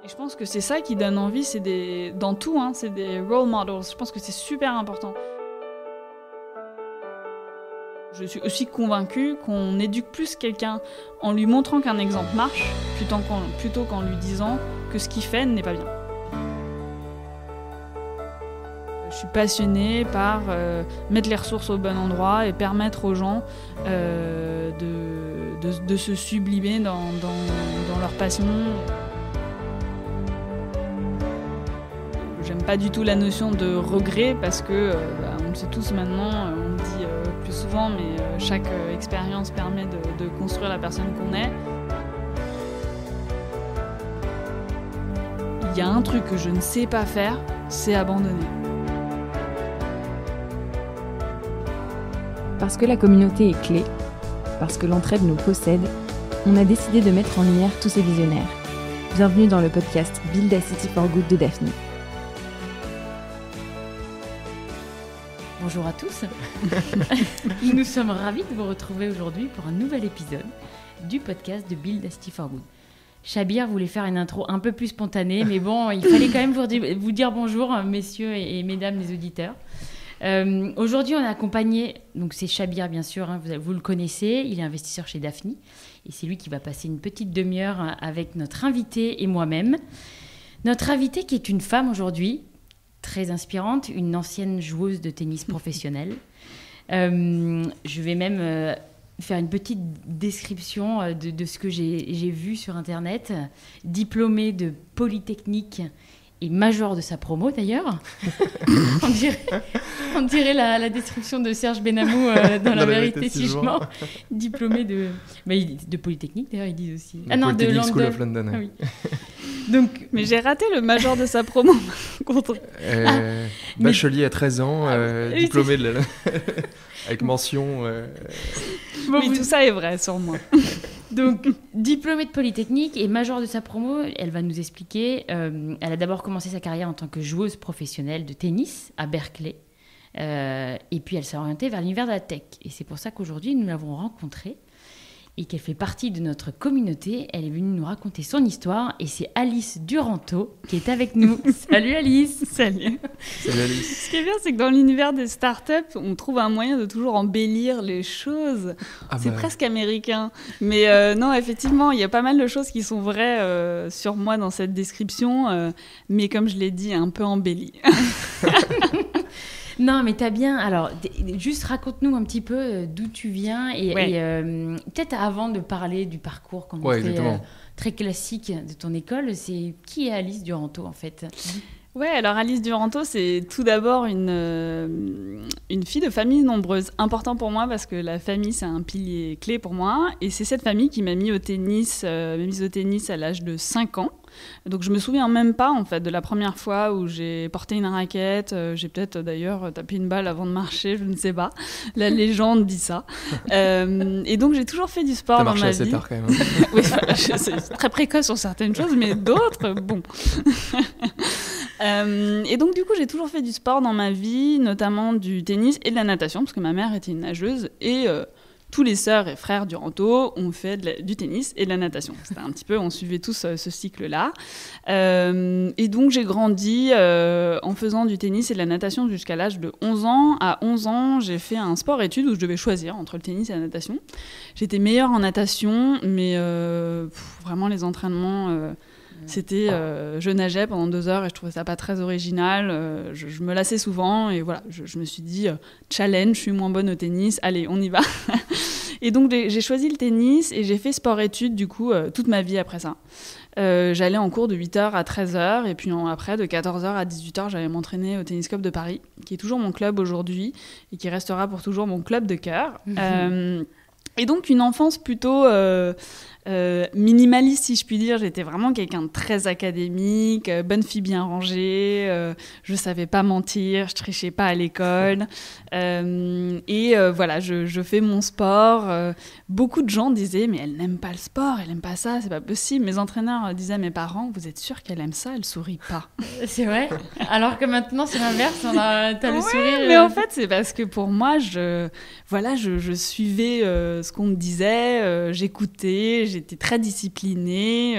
Et je pense que c'est ça qui donne envie, dans tout, c'est des role models. Je pense que c'est super important. Je suis aussi convaincue qu'on éduque plus quelqu'un en lui montrant qu'un exemple marche, plutôt qu'en lui disant que ce qu'il fait n'est pas bien. Je suis passionnée par mettre les ressources au bon endroit et permettre aux gens de se sublimer dans leur passion. J'aime pas du tout la notion de regret parce que, on le sait tous maintenant, on le dit plus souvent, mais chaque expérience permet de construire la personne qu'on est. Il y a un truc que je ne sais pas faire, c'est abandonner. Parce que la communauté est clé, parce que l'entraide nous possède, on a décidé de mettre en lumière tous ces visionnaires. Bienvenue dans le podcast Build a City for Good de Daphne. Bonjour à tous. Nous sommes ravis de vous retrouver aujourd'hui pour un nouvel épisode du podcast de Build a City for Good. Chabir voulait faire une intro un peu plus spontanée, mais bon, il fallait quand même vous dire bonjour, messieurs et mesdames les auditeurs. Aujourd'hui, on est accompagné, donc c'est Chabir bien sûr, vous le connaissez, il est investisseur chez Daphne et c'est lui qui va passer une petite demi-heure avec notre invité et moi-même. Notre invité qui est une femme aujourd'hui, très inspirante, une ancienne joueuse de tennis professionnelle. Je vais même faire une petite description de ce que j'ai vu sur Internet. Diplômée de Polytechnique et major de sa promo d'ailleurs. on dirait la description de Serge Benamou dans La Vérité si je mens. Diplômée de Polytechnique d'ailleurs, ils disent aussi. De London. School of London. Ah, oui. Donc, mais j'ai raté le major de sa promo. Bachelier à 13 ans, diplômé de avec mention. Oui, tout ça est vrai sur moi. Donc, diplômée de Polytechnique et major de sa promo, elle va nous expliquer. Elle a d'abord commencé sa carrière en tant que joueuse professionnelle de tennis à Berkeley. Et puis, elle s'est orientée vers l'univers de la tech. Et c'est pour ça qu'aujourd'hui, nous l'avons rencontrée et qu'elle fait partie de notre communauté. Elle est venue nous raconter son histoire et c'est Alice Duranto qui est avec nous. Salut Alice. Salut. Salut Alice. Ce qui est bien, c'est que dans l'univers des startups, on trouve un moyen de toujours embellir les choses. C'est presque américain. Mais non, effectivement, il y a pas mal de choses qui sont vraies sur moi dans cette description, mais comme je l'ai dit, un peu embellies. Non, mais t'as bien... Alors, juste raconte-nous un petit peu d'où tu viens et peut-être avant de parler du parcours qu'on fait très classique de ton école, c'est qui est Alice Duranto en fait ? Ouais, alors Alice Duranto, c'est tout d'abord une fille de famille nombreuse. Important pour moi parce que la famille, c'est un pilier clé pour moi. Et c'est cette famille qui m'a mise au tennis à l'âge de 5 ans. Donc je me souviens même pas en fait de la première fois où j'ai porté une raquette. J'ai peut-être d'ailleurs tapé une balle avant de marcher, je ne sais pas. La légende dit ça. Et donc j'ai toujours fait du sport dans ma vie. T'as marché assez tard quand même. Oui, c'est très précoce sur certaines choses, mais d'autres, bon. Et donc du coup j'ai toujours fait du sport dans ma vie, notamment du tennis et de la natation, parce que ma mère était une nageuse et tous les sœurs et frères Duranto ont fait du tennis et de la natation. C'était un petit peu, on suivait tous ce cycle-là. Et donc j'ai grandi en faisant du tennis et de la natation jusqu'à l'âge de 11 ans. À 11 ans, j'ai fait un sport-études où je devais choisir entre le tennis et la natation. J'étais meilleure en natation, mais vraiment les entraînements... C'était, je nageais pendant 2 heures et je trouvais ça pas très original. Je me lassais souvent et voilà, je me suis dit challenge, je suis moins bonne au tennis, allez, on y va. Et donc j'ai choisi le tennis et j'ai fait sport-études du coup toute ma vie après ça. J'allais en cours de 8h à 13h et puis après de 14h à 18h, j'allais m'entraîner au Tennis Club de Paris, qui est toujours mon club aujourd'hui et qui restera pour toujours mon club de cœur. Et donc une enfance plutôt minimaliste si je puis dire. J'étais vraiment quelqu'un de très académique, bonne fille bien rangée, je savais pas mentir, je trichais pas à l'école et voilà, je fais mon sport. Beaucoup de gens disaient mais elle n'aime pas le sport, elle aime pas ça, c'est pas possible. Mes entraîneurs disaient à mes parents, vous êtes sûrs qu'elle aime ça, elle sourit pas. C'est vrai, alors que maintenant c'est l'inverse, t'as le sourire. Mais en fait c'est parce que pour moi je suivais ce qu'on me disait, j'écoutais, j'étais très disciplinée. disciplinée,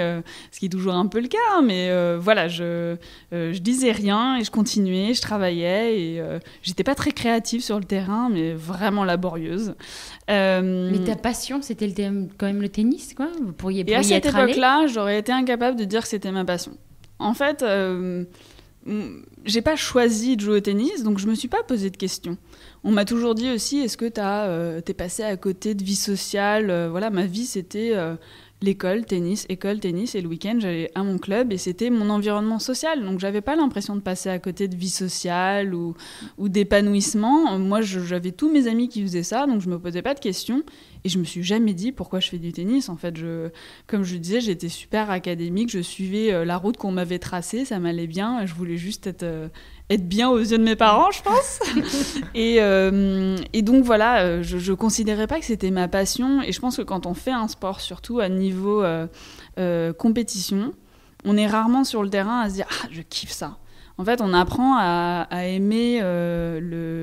ce qui est toujours un peu le cas, hein, mais voilà, je disais rien et je continuais, je travaillais et j'étais pas très créative sur le terrain, mais vraiment laborieuse. Mais ta passion, c'était quand même le tennis, quoi. Vous pourriez et à cette être allé. époque-là, j'aurais été incapable de dire que c'était ma passion. En fait, j'ai pas choisi de jouer au tennis, donc je me suis pas posé de questions. On m'a toujours dit aussi, est-ce que t'es passé à côté de vie sociale ? Voilà, ma vie, c'était l'école, tennis, et le week-end, j'allais à mon club, et c'était mon environnement social. Donc, j'avais pas l'impression de passer à côté de vie sociale ou d'épanouissement. Moi, j'avais tous mes amis qui faisaient ça, donc je me posais pas de questions. Et je me suis jamais dit pourquoi je fais du tennis. En fait, comme je disais, j'étais super académique, je suivais la route qu'on m'avait tracée, ça m'allait bien, je voulais juste être bien aux yeux de mes parents, je pense. et donc voilà, je considérais pas que c'était ma passion. Et je pense que quand on fait un sport, surtout à niveau compétition, on est rarement sur le terrain à se dire « Ah, je kiffe ça ». En fait, on apprend à aimer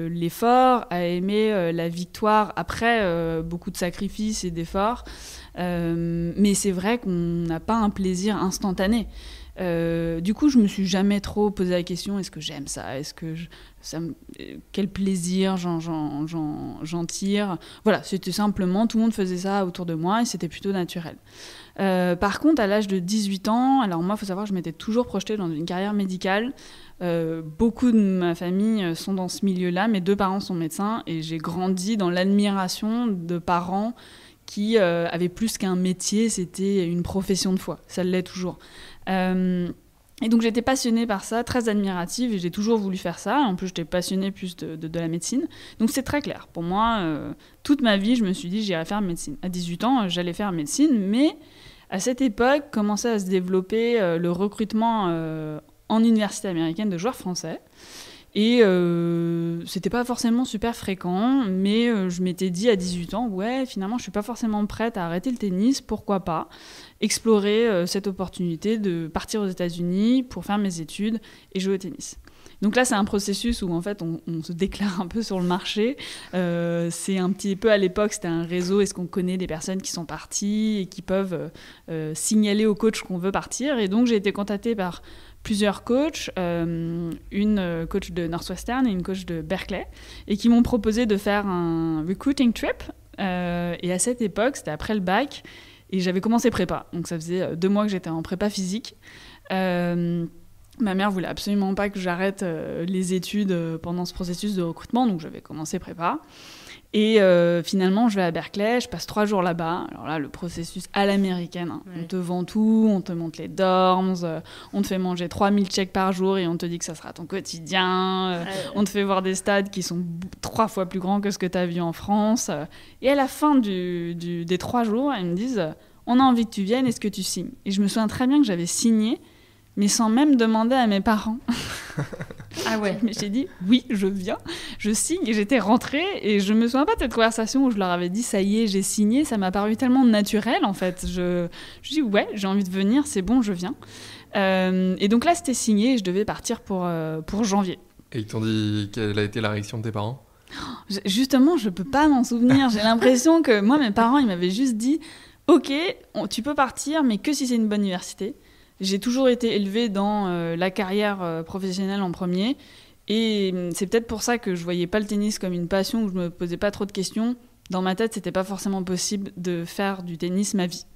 l'effort, à aimer la victoire après beaucoup de sacrifices et d'efforts. Mais c'est vrai qu'on n'a pas un plaisir instantané. Du coup, je me suis jamais trop posé la question, est-ce que j'aime ça ? Quel plaisir j'en tire ? Voilà, c'était simplement, tout le monde faisait ça autour de moi et c'était plutôt naturel. Par contre, à l'âge de 18 ans, alors moi, il faut savoir que je m'étais toujours projetée dans une carrière médicale. Beaucoup de ma famille sont dans ce milieu-là. Mes 2 parents sont médecins et j'ai grandi dans l'admiration de parents qui avaient plus qu'un métier, c'était une profession de foi. Ça l'est toujours. Et donc j'étais passionnée par ça, très admirative, et j'ai toujours voulu faire ça. En plus, j'étais passionnée plus de la médecine. Donc c'est très clair. Pour moi, toute ma vie, je me suis dit j'irais faire médecine. À 18 ans, j'allais faire médecine, mais à cette époque, commençait à se développer le recrutement en université américaine de joueurs français. Et c'était pas forcément super fréquent, mais je m'étais dit à 18 ans, ouais, finalement, je suis pas forcément prête à arrêter le tennis, pourquoi pas explorer cette opportunité de partir aux États-Unis pour faire mes études et jouer au tennis. Donc là, c'est un processus où en fait, on se déclare un peu sur le marché. C'est un petit peu à l'époque, c'était un réseau. Est-ce qu'on connaît des personnes qui sont parties et qui peuvent signaler au coach qu'on veut partir ? Et donc, j'ai été contactée par plusieurs coachs, une coach de Northwestern et une coach de Berkeley, et qui m'ont proposé de faire un recruiting trip. Et à cette époque, c'était après le bac, et j'avais commencé prépa. Donc ça faisait 2 mois que j'étais en prépa physique. Ma mère voulait absolument pas que j'arrête les études pendant ce processus de recrutement, donc j'avais commencé prépa. Et finalement, je vais à Berkeley, je passe 3 jours là-bas. Alors là, le processus à l'américaine, hein. Ouais. On te vend tout, on te montre les dorms, on te fait manger 3000 tchèques par jour et on te dit que ça sera ton quotidien. On te fait voir des stades qui sont 3 fois plus grands que ce que tu as vu en France. Et à la fin des 3 jours, ils me disent « On a envie que tu viennes, est-ce que tu signes ?» Et je me souviens très bien que j'avais signé, mais sans même demander à mes parents. Ah ouais. Mais j'ai dit oui, je viens, je signe, et j'étais rentrée et je me souviens pas de cette conversation où je leur avais dit ça y est, j'ai signé, ça m'a paru tellement naturel en fait. Je dis ouais, j'ai envie de venir, c'est bon, je viens. Et donc là c'était signé et je devais partir pour janvier. Et ils t'ont dit quelle a été la réaction de tes parents ? Justement, je peux pas m'en souvenir. J'ai l'impression que moi, mes parents, ils m'avaient juste dit ok, tu peux partir, mais que si c'est une bonne université. J'ai toujours été élevée dans la carrière professionnelle en premier. Et c'est peut-être pour ça que je voyais pas le tennis comme une passion, où je me posais pas trop de questions. Dans ma tête, c'était pas forcément possible de faire du tennis ma vie.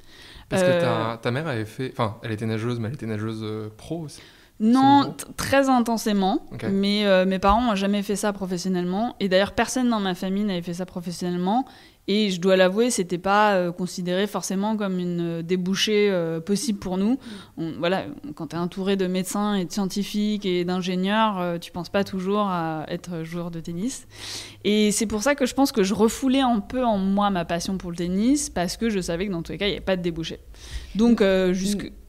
Parce que ta mère avait fait... Enfin, elle était nageuse, mais elle était nageuse pro aussi. Non, très intensément. Okay. Mais mes parents n'ont jamais fait ça professionnellement. Et d'ailleurs, personne dans ma famille n'avait fait ça professionnellement. Et je dois l'avouer, c'était pas considéré forcément comme une débouchée possible pour nous. Voilà, quand tu es entouré de médecins et de scientifiques et d'ingénieurs, tu penses pas toujours à être joueur de tennis. Et c'est pour ça que je pense que je refoulais un peu en moi ma passion pour le tennis, parce que je savais que dans tous les cas, il n'y avait pas de débouchée. Donc,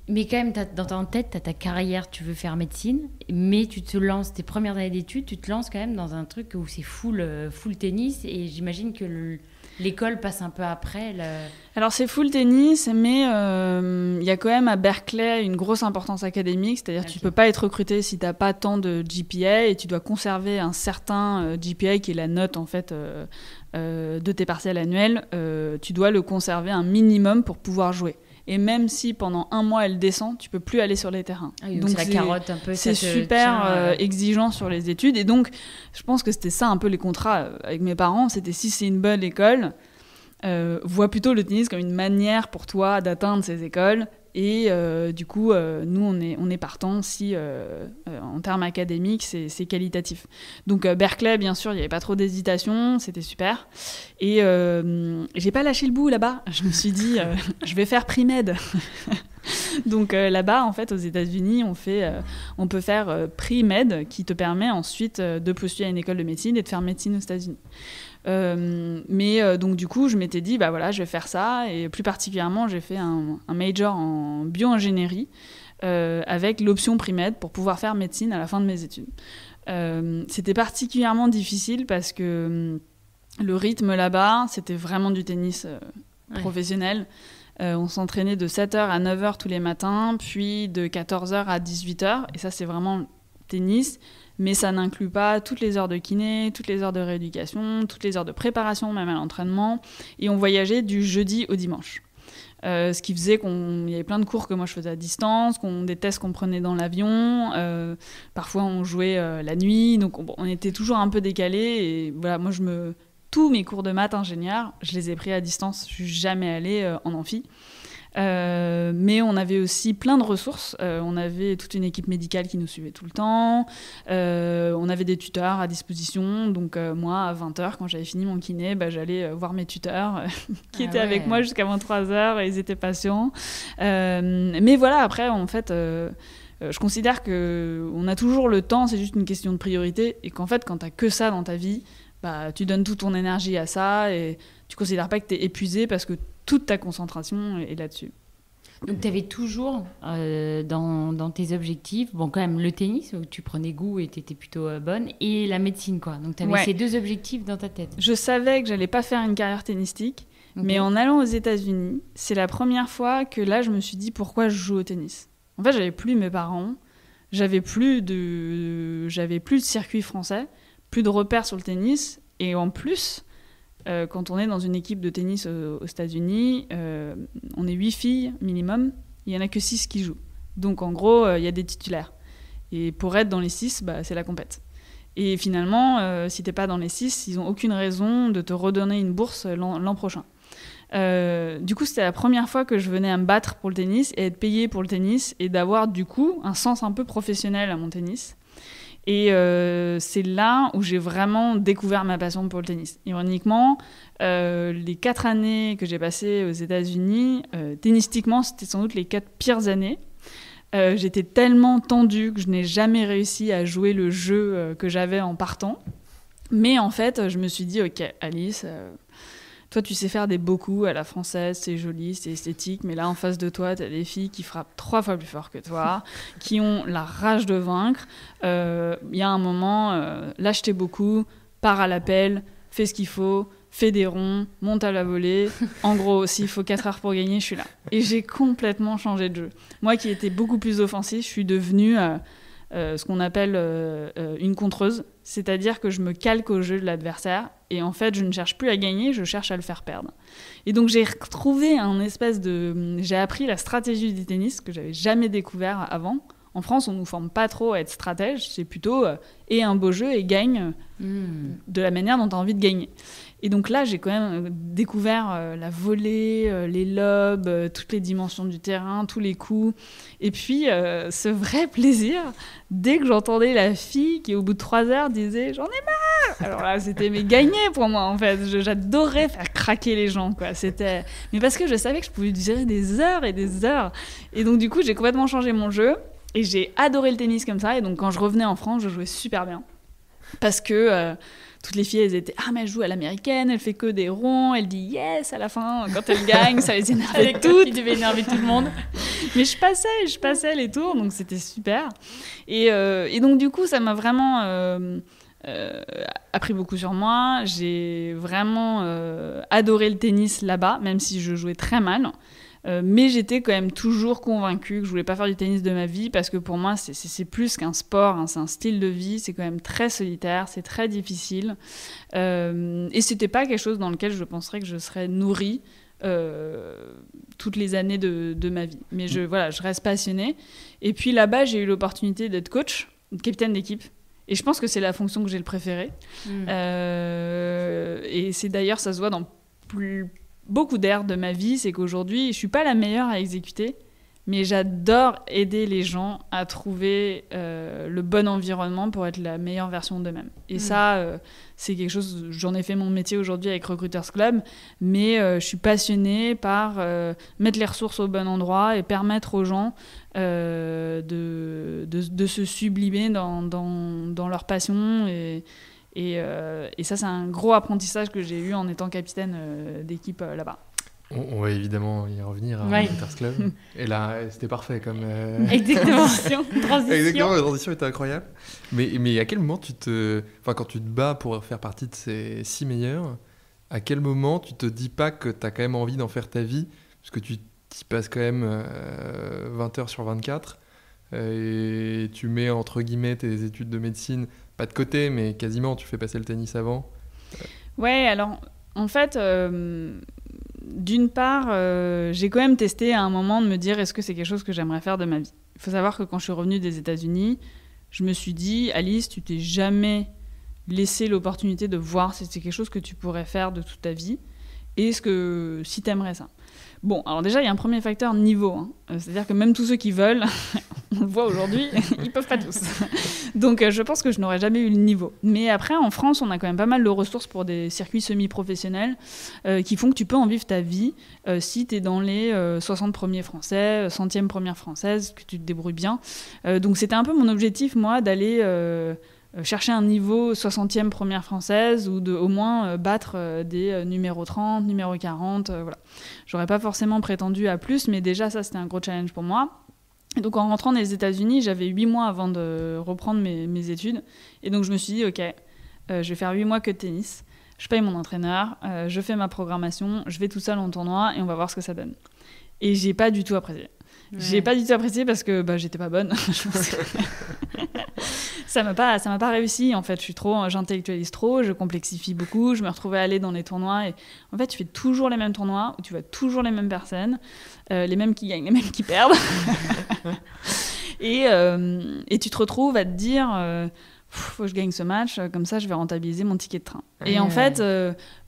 Mais quand même, dans ta tête, tu as ta carrière, tu veux faire médecine, mais tu te lances, tes premières années d'études, tu te lances quand même dans un truc où c'est full tennis, et j'imagine que l'école passe un peu après. Alors c'est full tennis, mais il y a quand même à Berkeley une grosse importance académique, c'est-à-dire que tu peux pas être recruté si t'as pas tant de GPA, et tu dois conserver un certain GPA qui est la note en fait de tes partiels annuels. Tu dois le conserver un minimum pour pouvoir jouer. et même si pendant 1 mois elle descend, tu peux plus aller sur les terrains. Donc c'est la carotte un peu. C'est super exigeant sur les études, et donc je pense que c'était ça un peu les contrats avec mes parents, c'était si c'est une bonne école, vois plutôt le tennis comme une manière pour toi d'atteindre ces écoles. Et du coup, nous, on est partants si, en termes académiques, c'est qualitatif. Donc, Berkeley, bien sûr, il n'y avait pas trop d'hésitation, c'était super. Et j'ai pas lâché le bout là-bas. Je me suis dit, je vais faire pre-med. Donc, là-bas, en fait, aux États-Unis, on peut faire pre-med, qui te permet ensuite de postuler à une école de médecine et de faire médecine aux États-Unis. Donc du coup je m'étais dit bah voilà, je vais faire ça, et plus particulièrement j'ai fait un major en bio-ingénierie avec l'option pre-med pour pouvoir faire médecine à la fin de mes études. C'était particulièrement difficile parce que le rythme là-bas c'était vraiment du tennis professionnel. On s'entraînait de 7h à 9h tous les matins, puis de 14h à 18h, et ça c'est vraiment tennis. Mais ça n'inclut pas toutes les heures de kiné, toutes les heures de rééducation, toutes les heures de préparation, même à l'entraînement. Et on voyageait du jeudi au dimanche. Ce qui faisait qu'il y avait plein de cours que moi je faisais à distance, des tests qu'on prenait dans l'avion. Parfois on jouait la nuit, donc on était toujours un peu décalés. Et voilà, moi tous mes cours de maths ingénieur, je les ai pris à distance. Je suis jamais allée en amphi. Mais on avait aussi plein de ressources. On avait toute une équipe médicale qui nous suivait tout le temps. On avait des tuteurs à disposition. Donc moi, à 20h, quand j'avais fini mon kiné, j'allais voir mes tuteurs qui étaient avec moi jusqu'à 23h, et ils étaient patients. Mais voilà, après, en fait, je considère qu'on a toujours le temps, c'est juste une question de priorité, et qu'en fait, quand tu n'as que ça dans ta vie, tu donnes toute ton énergie à ça, et tu ne considères pas que tu es épuisé parce que toute ta concentration est là-dessus. Donc tu avais toujours dans tes objectifs, bon quand même le tennis où tu prenais goût et tu étais plutôt bonne, et la médecine quoi. Donc tu avais ces deux objectifs dans ta tête. Je savais que j'allais pas faire une carrière tennistique, mais en allant aux États-Unis, c'est la première fois que là je me suis dit pourquoi je joue au tennis. En fait, j'avais plus mes parents, j'avais plus de circuit français, plus de repères sur le tennis, et en plus quand on est dans une équipe de tennis aux États-Unis, on est 8 filles minimum, il n'y en a que 6 qui jouent. Donc en gros, il y a des titulaires. Et pour être dans les 6, c'est la compète. Et finalement, si tu n'es pas dans les 6, ils n'ont aucune raison de te redonner une bourse l'an prochain. Du coup, c'était la première fois que je venais à me battre pour le tennis et être payée pour le tennis, et d'avoir du coup un sens un peu professionnel à mon tennis. Et c'est là où j'ai vraiment découvert ma passion pour le tennis. Ironiquement, les 4 années que j'ai passées aux États-Unis, tennistiquement, c'était sans doute les 4 pires années. J'étais tellement tendue que je n'ai jamais réussi à jouer le jeu que j'avais en partant. Mais en fait, je me suis dit, ok, Alice, toi, tu sais faire des beaux coups à la française, c'est joli, c'est esthétique, mais là, en face de toi, tu as des filles qui frappent 3 fois plus fort que toi, qui ont la rage de vaincre. Il y a un moment, lâche tes beaux coups, pars à l'appel, fais ce qu'il faut, fais des ronds, monte à la volée. En gros, s'il faut 4 heures pour gagner, je suis là. Et j'ai complètement changé de jeu. Moi qui étais beaucoup plus offensif, je suis devenue ce qu'on appelle une contreuse, c'est-à-dire que je me calque au jeu de l'adversaire, et en fait je ne cherche plus à gagner, je cherche à le faire perdre. Et donc j'ai retrouvé j'ai appris la stratégie du tennis que j'avais jamais découvert avant. En France, on nous forme pas trop à être stratège, c'est plutôt aie un beau jeu et gagne de la manière dont tu as envie de gagner. Et donc là, j'ai quand même découvert la volée, les lobes, toutes les dimensions du terrain, tous les coups. Et puis, ce vrai plaisir, dès que j'entendais la fille qui, au bout de 3 heures, disait « J'en ai marre !» Alors là, c'était gagné pour moi, en fait. J'adorais faire craquer les gens, quoi. Mais parce que je savais que je pouvais durer des heures et des heures. Et donc, du coup, j'ai complètement changé mon jeu. Et j'ai adoré le tennis comme ça. Et donc, quand je revenais en France, je jouais super bien. Parce que toutes les filles, elles étaient « Ah, mais elle joue à l'américaine, elle fait que des ronds, elle dit yes à la fin. » Quand elle gagne, ça les énervait toutes. Il devait énerver tout le monde. Mais je passais les tours, donc c'était super. Et donc, du coup, ça m'a vraiment appris beaucoup sur moi. J'ai vraiment adoré le tennis là-bas, même si je jouais très mal. Mais j'étais quand même toujours convaincue que je voulais pas faire du tennis de ma vie, parce que pour moi c'est plus qu'un sport, hein, c'est un style de vie, c'est quand même très solitaire, c'est très difficile, et c'était pas quelque chose dans lequel je penserais que je serais nourrie toutes les années de ma vie. Mais je reste passionnée. Et puis là-bas, j'ai eu l'opportunité d'être coach, capitaine d'équipe. Et je pense que c'est la fonction que j'ai le préférée. Et c'est d'ailleurs, ça se voit dans beaucoup d'aires de ma vie, c'est qu'aujourd'hui, je ne suis pas la meilleure à exécuter, mais j'adore aider les gens à trouver le bon environnement pour être la meilleure version d'eux-mêmes. Et ça, c'est quelque chose, j'en ai fait mon métier aujourd'hui avec Recruiters Club, mais je suis passionnée par mettre les ressources au bon endroit et permettre aux gens de se sublimer dans leur passion. Et ça, c'est un gros apprentissage que j'ai eu en étant capitaine d'équipe là-bas. On va évidemment y revenir à Recruiters Club. Et là, c'était parfait comme... Exactement. Transition. Exactement, la transition était incroyable. Mais à quel moment quand tu te bats pour faire partie de ces 6 meilleurs, à quel moment tu te dis pas que tu as quand même envie d'en faire ta vie, parce que tu y passes quand même 20 heures sur 24, et tu mets entre guillemets tes études de médecine, pas de côté, mais quasiment, tu fais passer le tennis avant. Ouais, alors, en fait... D'une part, j'ai quand même testé à un moment de me dire est-ce que c'est quelque chose que j'aimerais faire de ma vie. Il faut savoir que quand je suis revenue des États-Unis, je me suis dit, Alice, tu t'es jamais laissé l'opportunité de voir si c'est quelque chose que tu pourrais faire de toute ta vie et si t'aimerais ça. Bon, alors déjà, il y a un premier facteur, niveau. Hein. C'est-à-dire que même tous ceux qui veulent, on le voit aujourd'hui, ils peuvent pas tous. Donc, je pense que je n'aurais jamais eu le niveau. Mais après, en France, on a quand même pas mal de ressources pour des circuits semi-professionnels qui font que tu peux en vivre ta vie si tu es dans les 60 premiers français, 100e première française, que tu te débrouilles bien. Donc, c'était un peu mon objectif, moi, d'aller... chercher un niveau 60e première française ou de au moins battre des numéros 30, numéro 40, voilà. J'aurais pas forcément prétendu à plus, mais déjà ça c'était un gros challenge pour moi. Et donc en rentrant des États-Unis, j'avais 8 mois avant de reprendre mes études. Et donc je me suis dit, ok, je vais faire 8 mois que de tennis, je paye mon entraîneur, je fais ma programmation, je vais tout seul en tournoi et on va voir ce que ça donne. Et j'ai pas du tout apprécié. Ouais. J'ai pas du tout apprécié parce que j'étais pas bonne. Ça m'a pas réussi en fait. J'intellectualise trop, je complexifie beaucoup. Je me retrouvais à aller dans les tournois et en fait tu fais toujours les mêmes tournois où tu vois toujours les mêmes personnes, les mêmes qui gagnent, les mêmes qui perdent. et tu te retrouves à te dire faut que je gagne ce match, comme ça je vais rentabiliser mon ticket de train. Et en fait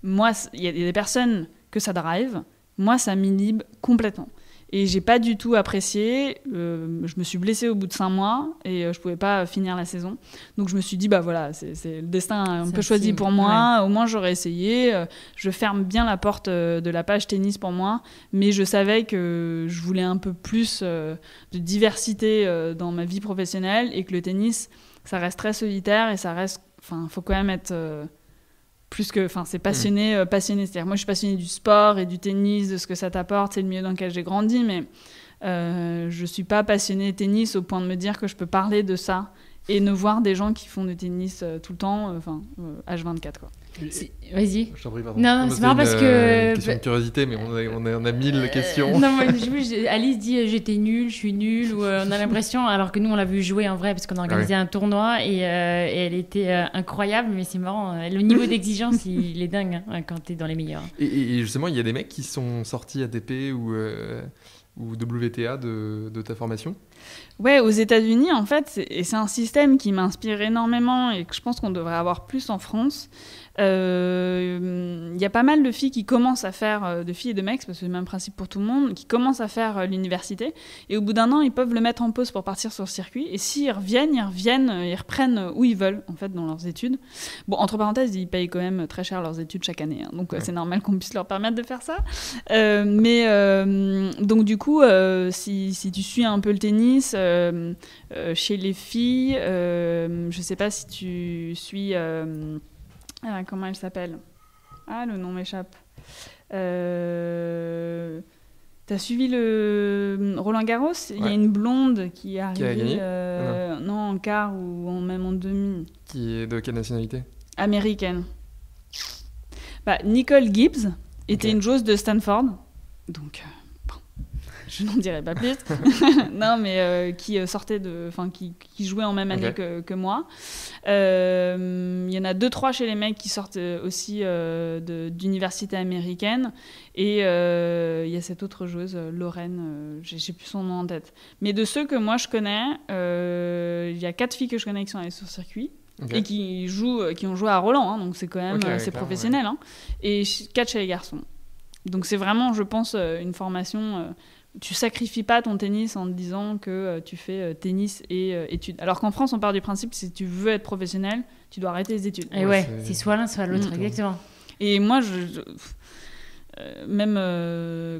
moi il y a des personnes que ça drive, moi ça m'inhibe complètement. Et j'ai pas du tout apprécié. Je me suis blessée au bout de 5 mois et je pouvais pas finir la saison. Donc je me suis dit, voilà, c'est le destin un peu choisi pour moi. Ouais. Au moins j'aurais essayé. Je ferme bien la porte de la page tennis pour moi. Mais je savais que je voulais un peu plus de diversité dans ma vie professionnelle et que le tennis, ça reste très solitaire et ça reste... faut quand même être... plus que, c'est passionné. C'est-à-dire, moi, je suis passionnée du sport et du tennis, de ce que ça t'apporte. C'est le milieu dans lequel j'ai grandi, mais je suis pas passionnée tennis au point de me dire que je peux parler de ça et ne voir des gens qui font du tennis tout le temps, H24, quoi. Vas-y. Je t'en prie, pardon. Non, c'est marrant parce que... question de curiosité, mais on a 1000 questions. Non, moi, Alice dit j'étais nulle, je suis nulle, ou on a l'impression, alors que nous on l'a vu jouer en vrai parce qu'on a organisé un tournoi et elle était incroyable, mais c'est marrant, le niveau d'exigence il est dingue quand t'es dans les meilleurs. Et justement, il y a des mecs qui sont sortis ATP ou WTA de ta formation? Ouais, aux États-Unis, en fait, c'est un système qui m'inspire énormément et que je pense qu'on devrait avoir plus en France. Y a pas mal de filles qui commencent à faire, de filles et de mecs, parce que c'est le même principe pour tout le monde, qui commencent à faire l'université. Et au bout d'un an, ils peuvent le mettre en pause pour partir sur le circuit. Et s'ils reviennent, ils reprennent où ils veulent, en fait, dans leurs études. Bon, entre parenthèses, ils payent quand même très cher leurs études chaque année. Hein, donc, c'est normal qu'on puisse leur permettre de faire ça. Donc, du coup, si tu suis un peu le tennis, chez les filles, je sais pas si tu suis... comment elle s'appelle ? Ah, le nom m'échappe. T'as suivi le Roland Garros ? Il y a une blonde qui est arrivée... Qui a gagné ? Non, en quart ou même en demi. Qui est de quelle nationalité ? Américaine. Nicole Gibbs était une joueuse de Stanford. Donc, je n'en dirai pas plus. Non, mais qui sortaient qui jouaient en même année que moi. Il y en a 2-3 chez les mecs qui sortent aussi d'universités américaines. Et il y a cette autre joueuse, Lorraine, j'ai plus son nom en tête. Mais de ceux que moi je connais, il y a 4 filles que je connais qui sont allées sur le circuit. Et qui ont joué à Roland, hein, donc c'est quand même c'est professionnel. Ouais. Hein, et 4 chez les garçons. Donc c'est vraiment, je pense, une formation. Tu sacrifies pas ton tennis en te disant que tu fais tennis et études. Alors qu'en France, on part du principe que si tu veux être professionnel, tu dois arrêter les études. Et c'est soit l'un, soit l'autre, exactement. Et moi, même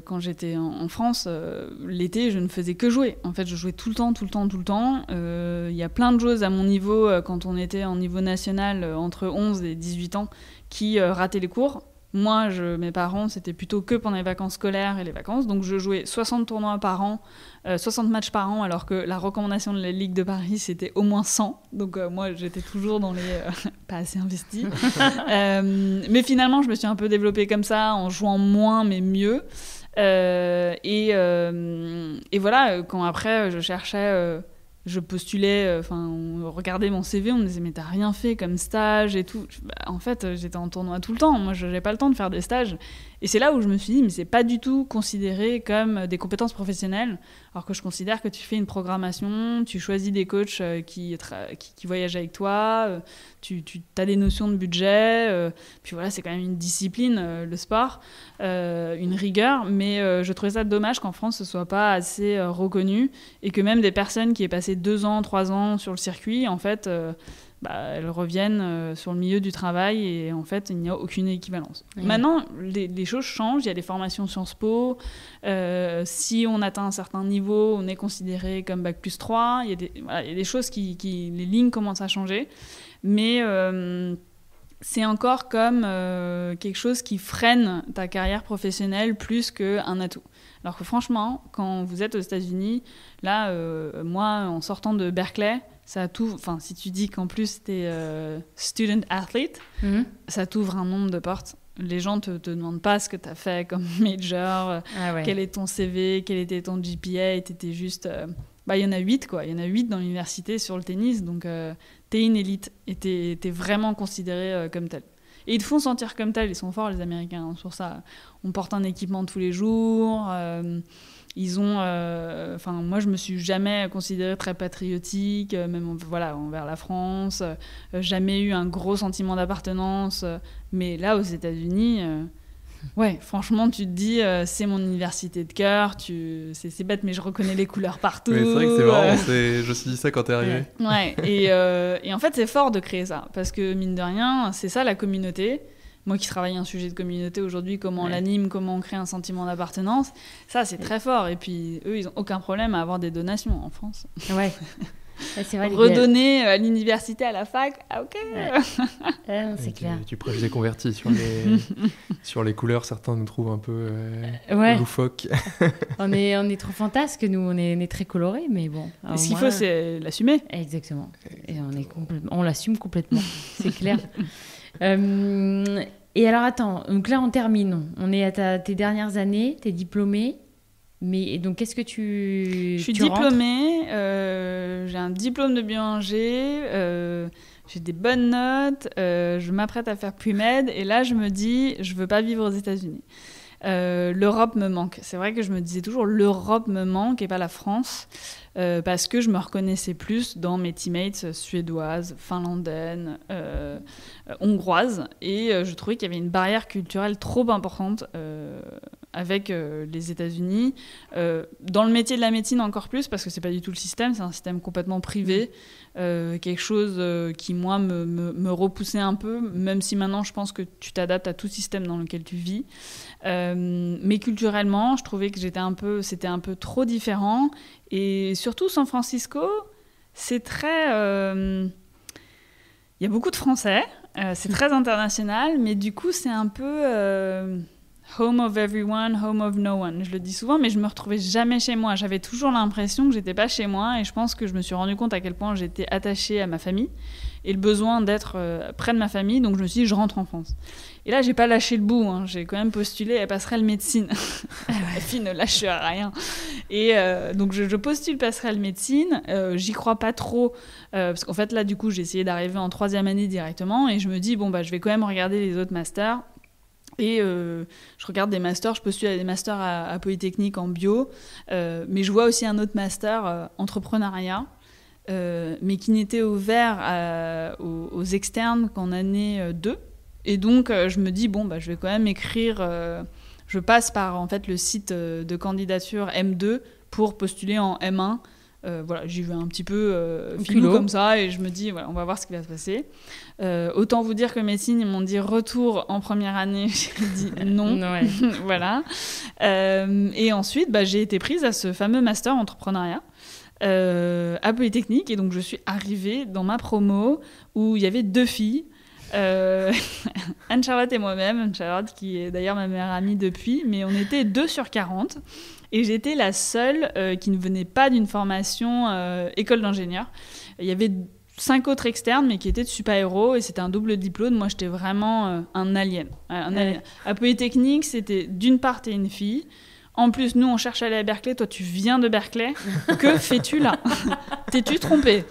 quand j'étais en France, l'été, je ne faisais que jouer. En fait, je jouais tout le temps. Il y a plein de joueuses à mon niveau, quand on était en niveau national, entre 11 et 18 ans, qui rataient les cours. Moi, mes parents, c'était plutôt que pendant les vacances scolaires et les vacances. Donc, je jouais 60 tournois par an, 60 matchs par an, alors que la recommandation de la Ligue de Paris, c'était au moins 100. Donc, moi, j'étais toujours dans les... pas assez investie. Mais finalement, je me suis un peu développée comme ça, en jouant moins, mais mieux. Et voilà, quand après, je cherchais... je postulais, on regardait mon CV, on me disait mais t'as rien fait comme stage et tout. En fait, j'étais en tournoi tout le temps, moi je n'avais pas le temps de faire des stages. Et c'est là où je me suis dit mais c'est pas du tout considéré comme des compétences professionnelles, alors que je considère que tu fais une programmation, tu choisis des coachs qui voyagent avec toi, tu as des notions de budget, puis voilà, c'est quand même une discipline, le sport, une rigueur, mais je trouvais ça dommage qu'en France ce soit pas assez reconnu et que même des personnes qui aient passé 2 ans, 3 ans sur le circuit, en fait, elles reviennent sur le milieu du travail et en fait, il n'y a aucune équivalence. Oui. Maintenant, les choses changent. Il y a des formations Sciences Po. Si on atteint un certain niveau, on est considéré comme Bac+3. Il y a des choses les lignes commencent à changer. Mais c'est encore comme quelque chose qui freine ta carrière professionnelle plus qu'un atout. Alors que franchement, quand vous êtes aux États-Unis, là, moi, en sortant de Berkeley, ça tout. Enfin, si tu dis qu'en plus t'es student athlete, ça t'ouvre un nombre de portes. Les gens te demandent pas ce que t'as fait comme major, quel est ton CV, quel était ton GPA, t'étais juste. Il y en a 8 quoi. Il y en a 8 dans l'université sur le tennis, donc t'es une élite et t'es vraiment considéré comme tel. Et ils te font sentir comme tel. Ils sont forts les Américains hein, sur ça. On porte un équipement tous les jours. Ils ont, moi, je me suis jamais considérée très patriotique, même envers la France. Jamais eu un gros sentiment d'appartenance. Mais là, aux États-Unis, franchement, tu te dis, c'est mon université de cœur. C'est bête, mais je reconnais les couleurs partout. Mais c'est vrai que c'est marrant. Je me suis dit ça quand t'es arrivée. Ouais. Et en fait, c'est fort de créer ça, parce que mine de rien, c'est ça la communauté. Moi qui travaille un sujet de communauté aujourd'hui, comment on l'anime, comment on crée un sentiment d'appartenance, ça c'est très fort. Et puis eux, ils n'ont aucun problème à avoir des donations en France. Ouais. C'est vrai, redonner à l'université, à la fac, ok. C'est clair. Tu prêches des convertis sur les couleurs, certains nous trouvent un peu loufoques. on est trop fantasques, nous, on est très colorés, mais bon. Et ce qu'il faut, c'est l'assumer. Exactement. Et on l'assume complètement, c'est clair. Et alors attends, donc là on termine, on est à tes dernières années, t'es diplômée, mais donc qu'est-ce que je suis diplômée, j'ai un diplôme de biologie, j'ai des bonnes notes, je m'apprête à faire pre-med et là je me dis je veux pas vivre aux États-Unis. L'Europe me manque. C'est vrai que je me disais toujours l'Europe me manque et pas la France parce que je me reconnaissais plus dans mes teammates suédoises, finlandaises, hongroises et je trouvais qu'il y avait une barrière culturelle trop importante avec les États-Unis. Dans le métier de la médecine encore plus parce que c'est pas du tout le système, c'est un système complètement privé. Quelque chose qui moi me repoussait un peu, même si maintenant je pense que tu t'adaptes à tout système dans lequel tu vis. Mais culturellement, je trouvais que c'était un peu trop différent. Et surtout, San Francisco, c'est très... Il y a beaucoup de Français, c'est très international, mais du coup, c'est un peu... home of everyone, home of no one. Je le dis souvent, mais je me retrouvais jamais chez moi. J'avais toujours l'impression que j'étais pas chez moi et je pense que je me suis rendu compte à quel point j'étais attachée à ma famille et le besoin d'être près de ma famille. Donc je me suis dit, je rentre en France. Et là, j'ai pas lâché le bout. Hein. J'ai quand même postulé à passerelle médecine. La fille ne lâche rien. Et donc je postule passerelle médecine. J'y crois pas trop parce qu'en fait là, du coup, j'ai essayé d'arriver en 3e année directement et je me dis bon bah je vais quand même regarder les autres masters. Et je regarde des masters, je postule à des masters à Polytechnique en bio, mais je vois aussi un autre master entrepreneuriat, mais qui n'était ouvert aux externes qu'en année 2. Et donc je me dis bon bah je vais quand même écrire, je passe par en fait le site de candidature M2 pour postuler en M1. Voilà, j'y vais un petit peu filou comme ça et je me dis voilà, on va voir ce qui va se passer. Autant vous dire que médecine, ils m'ont dit retour en première année, j'ai dit non. Ouais. Voilà. Et ensuite, bah, j'ai été prise à ce fameux master entrepreneuriat à Polytechnique et donc je suis arrivée dans ma promo où il y avait 2 filles. Anne-Charlotte et moi-même, Anne-Charlotte qui est d'ailleurs ma meilleure amie depuis, mais on était 2 sur 40 et j'étais la seule qui ne venait pas d'une formation école d'ingénieur. Il y avait 5 autres externes mais qui étaient de super-héros et c'était un double diplôme. Moi j'étais vraiment un alien. Alien. À Polytechnique, c'était d'une part t'es une fille. En plus, nous, on cherche à aller à Berkeley. Toi, tu viens de Berkeley. Que fais-tu là? T'es-tu trompée?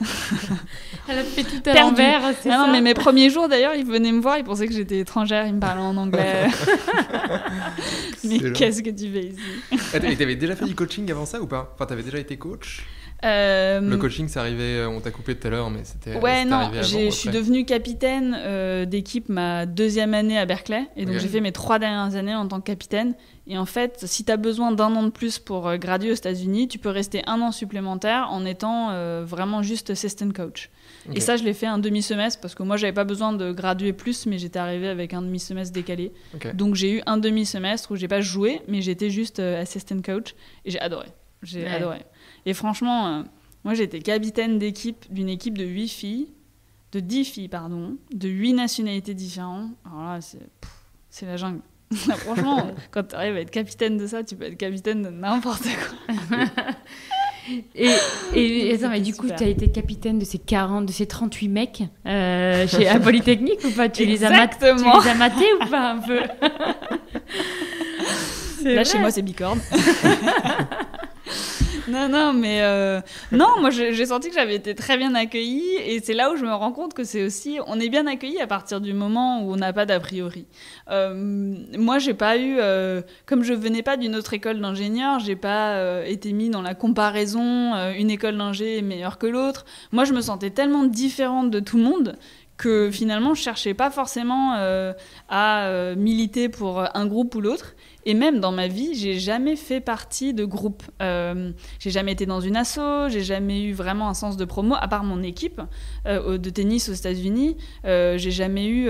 Elle a fait tout à l'envers, c'est ça? Non, mais mes premiers jours, d'ailleurs, ils venaient me voir. Ils pensaient que j'étais étrangère. Ils me parlaient en anglais. Mais qu'est-ce que tu fais ici? Et t'avais déjà fait du coaching avant ça ou pas? Enfin, t'avais déjà été coach? Le coaching, c'est arrivé, on t'a coupé tout à l'heure, mais c'était non, arrivé avant. Je suis devenue capitaine d'équipe ma 2e année à Berkeley. Et donc, j'ai fait mes 3 dernières années en tant que capitaine. Et en fait, si tu as besoin d'1 an de plus pour graduer aux États-Unis, tu peux rester 1 an supplémentaire en étant vraiment juste assistant coach. Okay. Et ça, je l'ai fait un demi-semestre parce que moi, j'avais pas besoin de graduer plus, mais j'étais arrivée avec un demi-semestre décalé. Okay. Donc, j'ai eu un demi-semestre où j'ai pas joué, mais j'étais juste assistant coach et j'ai adoré. J'ai adoré. Et franchement, moi, j'étais capitaine d'une équipe de 10 filles, de 8 nationalités différentes. Alors là, c'est la jungle. Franchement, quand tu arrives à être capitaine de ça, tu peux être capitaine de n'importe quoi. et attends, mais du coup, tu as été capitaine de ces 38 mecs à Polytechnique ou pas? Tu les as matés ou pas un peu? Là, chez moi, c'est bicorne. Non, mais non, moi j'ai senti que j'avais été très bien accueillie et c'est là où je me rends compte que c'est aussi, on est bien accueilli à partir du moment où on n'a pas d'a priori. Moi j'ai pas eu, comme je venais pas d'une autre école d'ingénieur, j'ai pas été mis dans la comparaison, une école d'ingé est meilleure que l'autre. Moi je me sentais tellement différente de tout le monde que finalement je cherchais pas forcément à militer pour un groupe ou l'autre. Et même dans ma vie, j'ai jamais fait partie de groupe. J'ai jamais été dans une asso, j'ai jamais eu vraiment un sens de promo, à part mon équipe de tennis aux États-Unis. J'ai jamais eu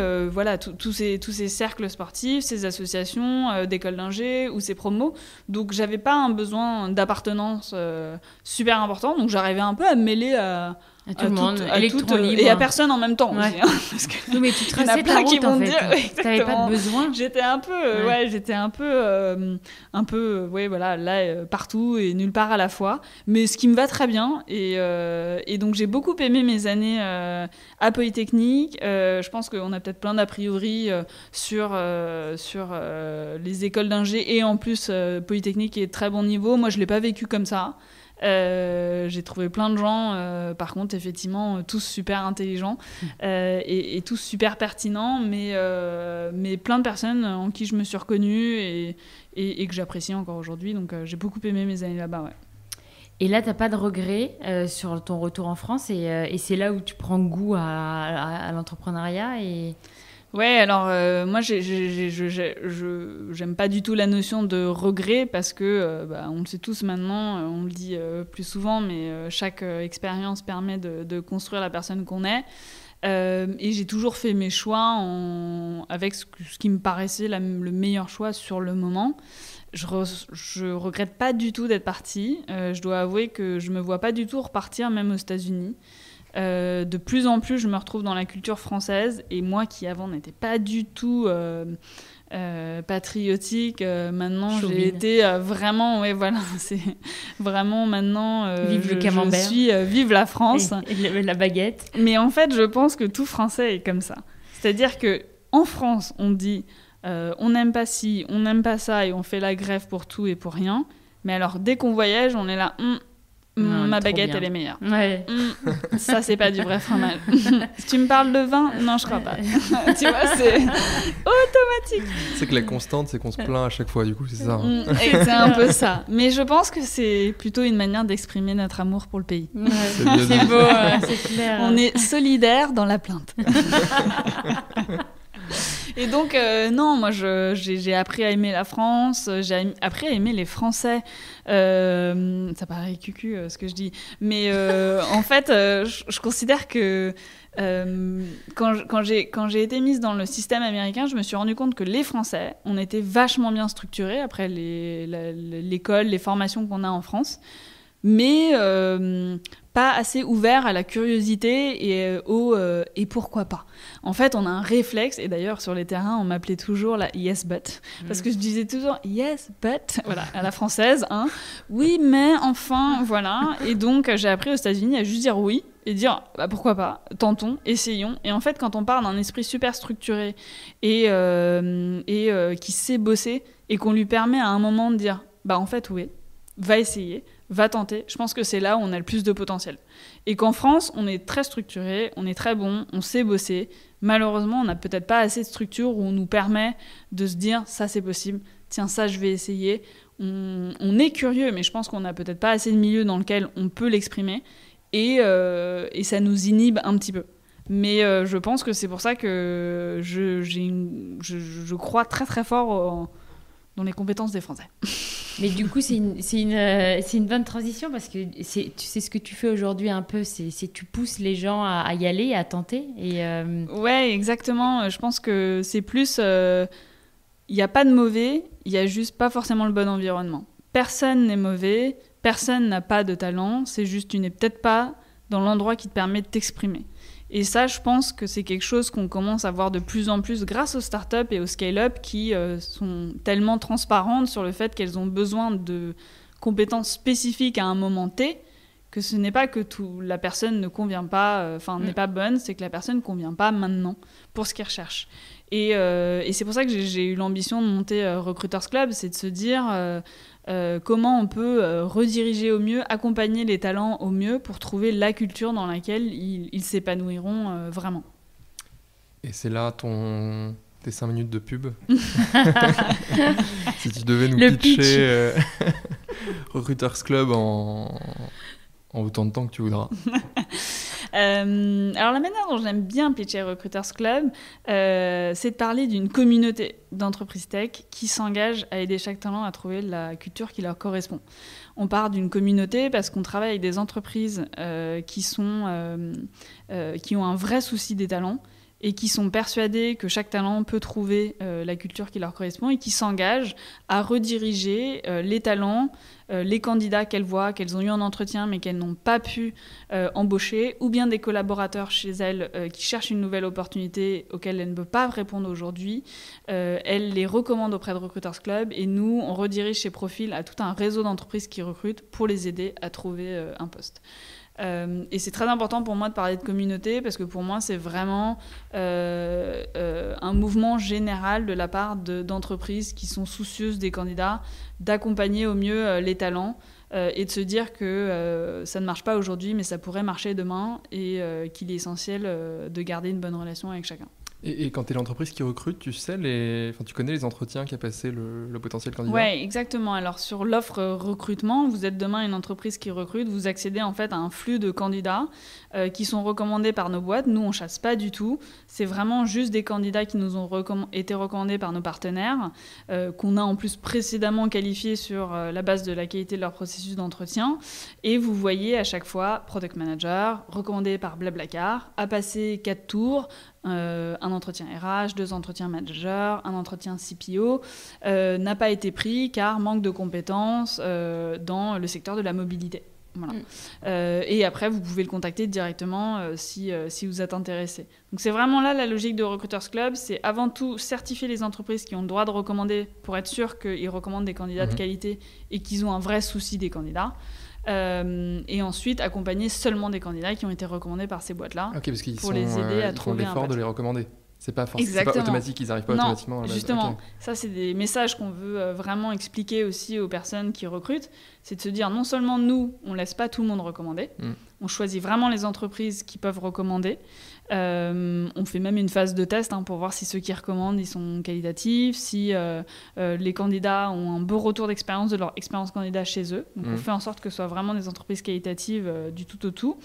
tous ces cercles sportifs, ces associations d'école d'ingé ou ces promos. Donc j'avais pas un besoin d'appartenance super important. Donc j'arrivais un peu à me mêler à tout le monde, libre. Et à personne en même temps. Ouais. Aussi, hein, parce que oui, mais tu traçais ta route en fait. T'avais pas de besoin. J'étais un peu, là, partout et nulle part à la fois. Mais ce qui me va très bien. Et donc j'ai beaucoup aimé mes années à Polytechnique. Je pense qu'on a peut-être plein d'a priori sur les écoles d'ingé et en plus Polytechnique est de très bon niveau. Moi, je l'ai pas vécu comme ça. J'ai trouvé plein de gens, par contre, effectivement, tous super intelligents et tous super pertinents, mais plein de personnes en qui je me suis reconnue et que j'apprécie encore aujourd'hui. Donc, j'ai beaucoup aimé mes années là-bas, ouais. Et là, tu n'as pas de regrets sur ton retour en France et c'est là où tu prends goût à l'entrepreneuriat et... Ouais, alors moi j'aime pas du tout la notion de regret parce que on le sait tous maintenant, on le dit plus souvent, mais chaque expérience permet de construire la personne qu'on est. Et j'ai toujours fait mes choix avec ce qui me paraissait le meilleur choix sur le moment. Je regrette pas du tout d'être partie. Je dois avouer que je me vois pas du tout repartir, même aux États-Unis. De plus en plus, je me retrouve dans la culture française et moi qui avant n'étais pas du tout patriotique. Maintenant, Chauvine. j'ai été vraiment, ouais, voilà, c'est vraiment maintenant. Vive le camembert. Je suis vive la France. Et la baguette. Mais en fait, je pense que tout Français est comme ça. C'est-à-dire que en France, on dit on n'aime pas ci, on n'aime pas ça, et on fait la grève pour tout et pour rien. Mais alors, dès qu'on voyage, on est là. Non, Ma trop baguette, bien. elle est meilleure. Ouais. Ça, c'est pas du vrai fromage. Si tu me parles de vin, non, je crois pas. Tu vois, c'est automatique. C'est que la constante, c'est qu'on se plaint à chaque fois, du coup, c'est ça. Hein. Et c'est un peu ça. Mais je pense que c'est plutôt une manière d'exprimer notre amour pour le pays. Ouais, C'est bien c'est dit. beau, c'est clair. On est solidaires dans la plainte. Et donc, non, moi, j'ai appris à aimer la France, j'ai appris à aimer les Français. Ça paraît cucu, ce que je dis. Mais en fait, je considère que quand j'ai été mise dans le système américain, je me suis rendu compte que les Français, on était vachement bien structurés après l'école, les formations qu'on a en France. Mais pas assez ouvert à la curiosité et pourquoi pas. En fait, on a un réflexe, et d'ailleurs sur les terrains, on m'appelait toujours la yes but, parce que je disais toujours yes but, voilà, à la française, hein. Oui, mais enfin, voilà. Et donc j'ai appris aux États-Unis à juste dire oui et dire bah, pourquoi pas, tentons, essayons. Et en fait, quand on part d'un esprit super structuré et qui sait bosser et qu'on lui permet à un moment de dire bah en fait oui, va essayer, va tenter. Je pense que c'est là où on a le plus de potentiel. Et qu'en France, on est très structuré, on est très bon, on sait bosser. Malheureusement, on n'a peut-être pas assez de structure où on nous permet de se dire ça c'est possible, tiens ça je vais essayer. On est curieux, mais je pense qu'on n'a peut-être pas assez de milieu dans lequel on peut l'exprimer et ça nous inhibe un petit peu. Mais je pense que c'est pour ça que je crois très très fort dans les compétences des Français. Mais du coup, c'est une bonne transition parce que tu sais ce que tu fais aujourd'hui un peu, c'est tu pousses les gens à y aller, à tenter. Ouais, exactement. Je pense que c'est plus... Il n'y a pas de mauvais, il n'y a juste pas forcément le bon environnement. Personne n'est mauvais, personne n'a pas de talent, c'est juste tu n'es peut-être pas dans l'endroit qui te permet de t'exprimer. Et ça, je pense que c'est quelque chose qu'on commence à voir de plus en plus grâce aux startups et aux scale-up qui sont tellement transparentes sur le fait qu'elles ont besoin de compétences spécifiques à un moment T, que ce n'est pas que la personne ne convient pas, n'est pas bonne, c'est que la personne ne convient pas maintenant pour ce qu'elle recherche. Et c'est pour ça que j'ai eu l'ambition de monter Recruiters Club, c'est de se dire comment on peut rediriger au mieux, accompagner les talents au mieux pour trouver la culture dans laquelle ils s'épanouiront vraiment. Et c'est là tes 5 minutes de pub. Si tu devais nous pitcher Recruiters Club en autant de temps que tu voudras. Alors la manière dont j'aime bien pitcher Recruiters Club, c'est de parler d'une communauté d'entreprises tech qui s'engage à aider chaque talent à trouver la culture qui leur correspond. On part d'une communauté parce qu'on travaille avec des entreprises qui ont un vrai souci des talents et qui sont persuadés que chaque talent peut trouver la culture qui leur correspond et qui s'engagent à rediriger les talents, les candidats qu'elles voient, qu'elles ont eu en entretien mais qu'elles n'ont pas pu embaucher, ou bien des collaborateurs chez elles qui cherchent une nouvelle opportunité auquel elles ne peuvent pas répondre aujourd'hui. Elles les recommandent auprès de Recruiters Club et nous, on redirige ces profils à tout un réseau d'entreprises qui recrutent pour les aider à trouver un poste. Et c'est très important pour moi de parler de communauté parce que pour moi c'est vraiment un mouvement général de la part d'entreprises qui sont soucieuses des candidats, d'accompagner au mieux les talents et de se dire que ça ne marche pas aujourd'hui mais ça pourrait marcher demain et qu'il est essentiel de garder une bonne relation avec chacun. Et quand tu es l'entreprise qui recrute, tu connais les entretiens qu'a passé le potentiel candidat? Oui, exactement. Alors sur l'offre recrutement, vous êtes demain une entreprise qui recrute, vous accédez en fait à un flux de candidats qui sont recommandés par nos boîtes. Nous, on chasse pas du tout. C'est vraiment juste des candidats qui nous ont été recommandés par nos partenaires, qu'on a en plus précédemment qualifiés sur la base de la qualité de leur processus d'entretien. Et vous voyez à chaque fois Product Manager, recommandé par Blablacar, a passé 4 tours, un entretien RH, 2 entretiens manager, un entretien CPO, n'a pas été pris car manque de compétences dans le secteur de la mobilité. Voilà. Et après, vous pouvez le contacter directement si vous êtes intéressé. Donc c'est vraiment là la logique de Recruiters Club, c'est avant tout certifier les entreprises qui ont le droit de recommander pour être sûr qu'ils recommandent des candidats de qualité et qu'ils ont un vrai souci des candidats. Et ensuite accompagner seulement des candidats qui ont été recommandés par ces boîtes-là pour les aider à trouver un l'effort de les recommander. C'est pas automatique, ils n'arrivent pas automatiquement. Justement, ça c'est des messages qu'on veut vraiment expliquer aussi aux personnes qui recrutent, c'est de se dire non seulement nous, on laisse pas tout le monde recommander, on choisit vraiment les entreprises qui peuvent recommander. On fait même une phase de test pour voir si ceux qui recommandent ils sont qualitatifs, si les candidats ont un beau retour d'expérience de leur expérience candidat chez eux. Donc on fait en sorte que ce soit vraiment des entreprises qualitatives du tout au tout.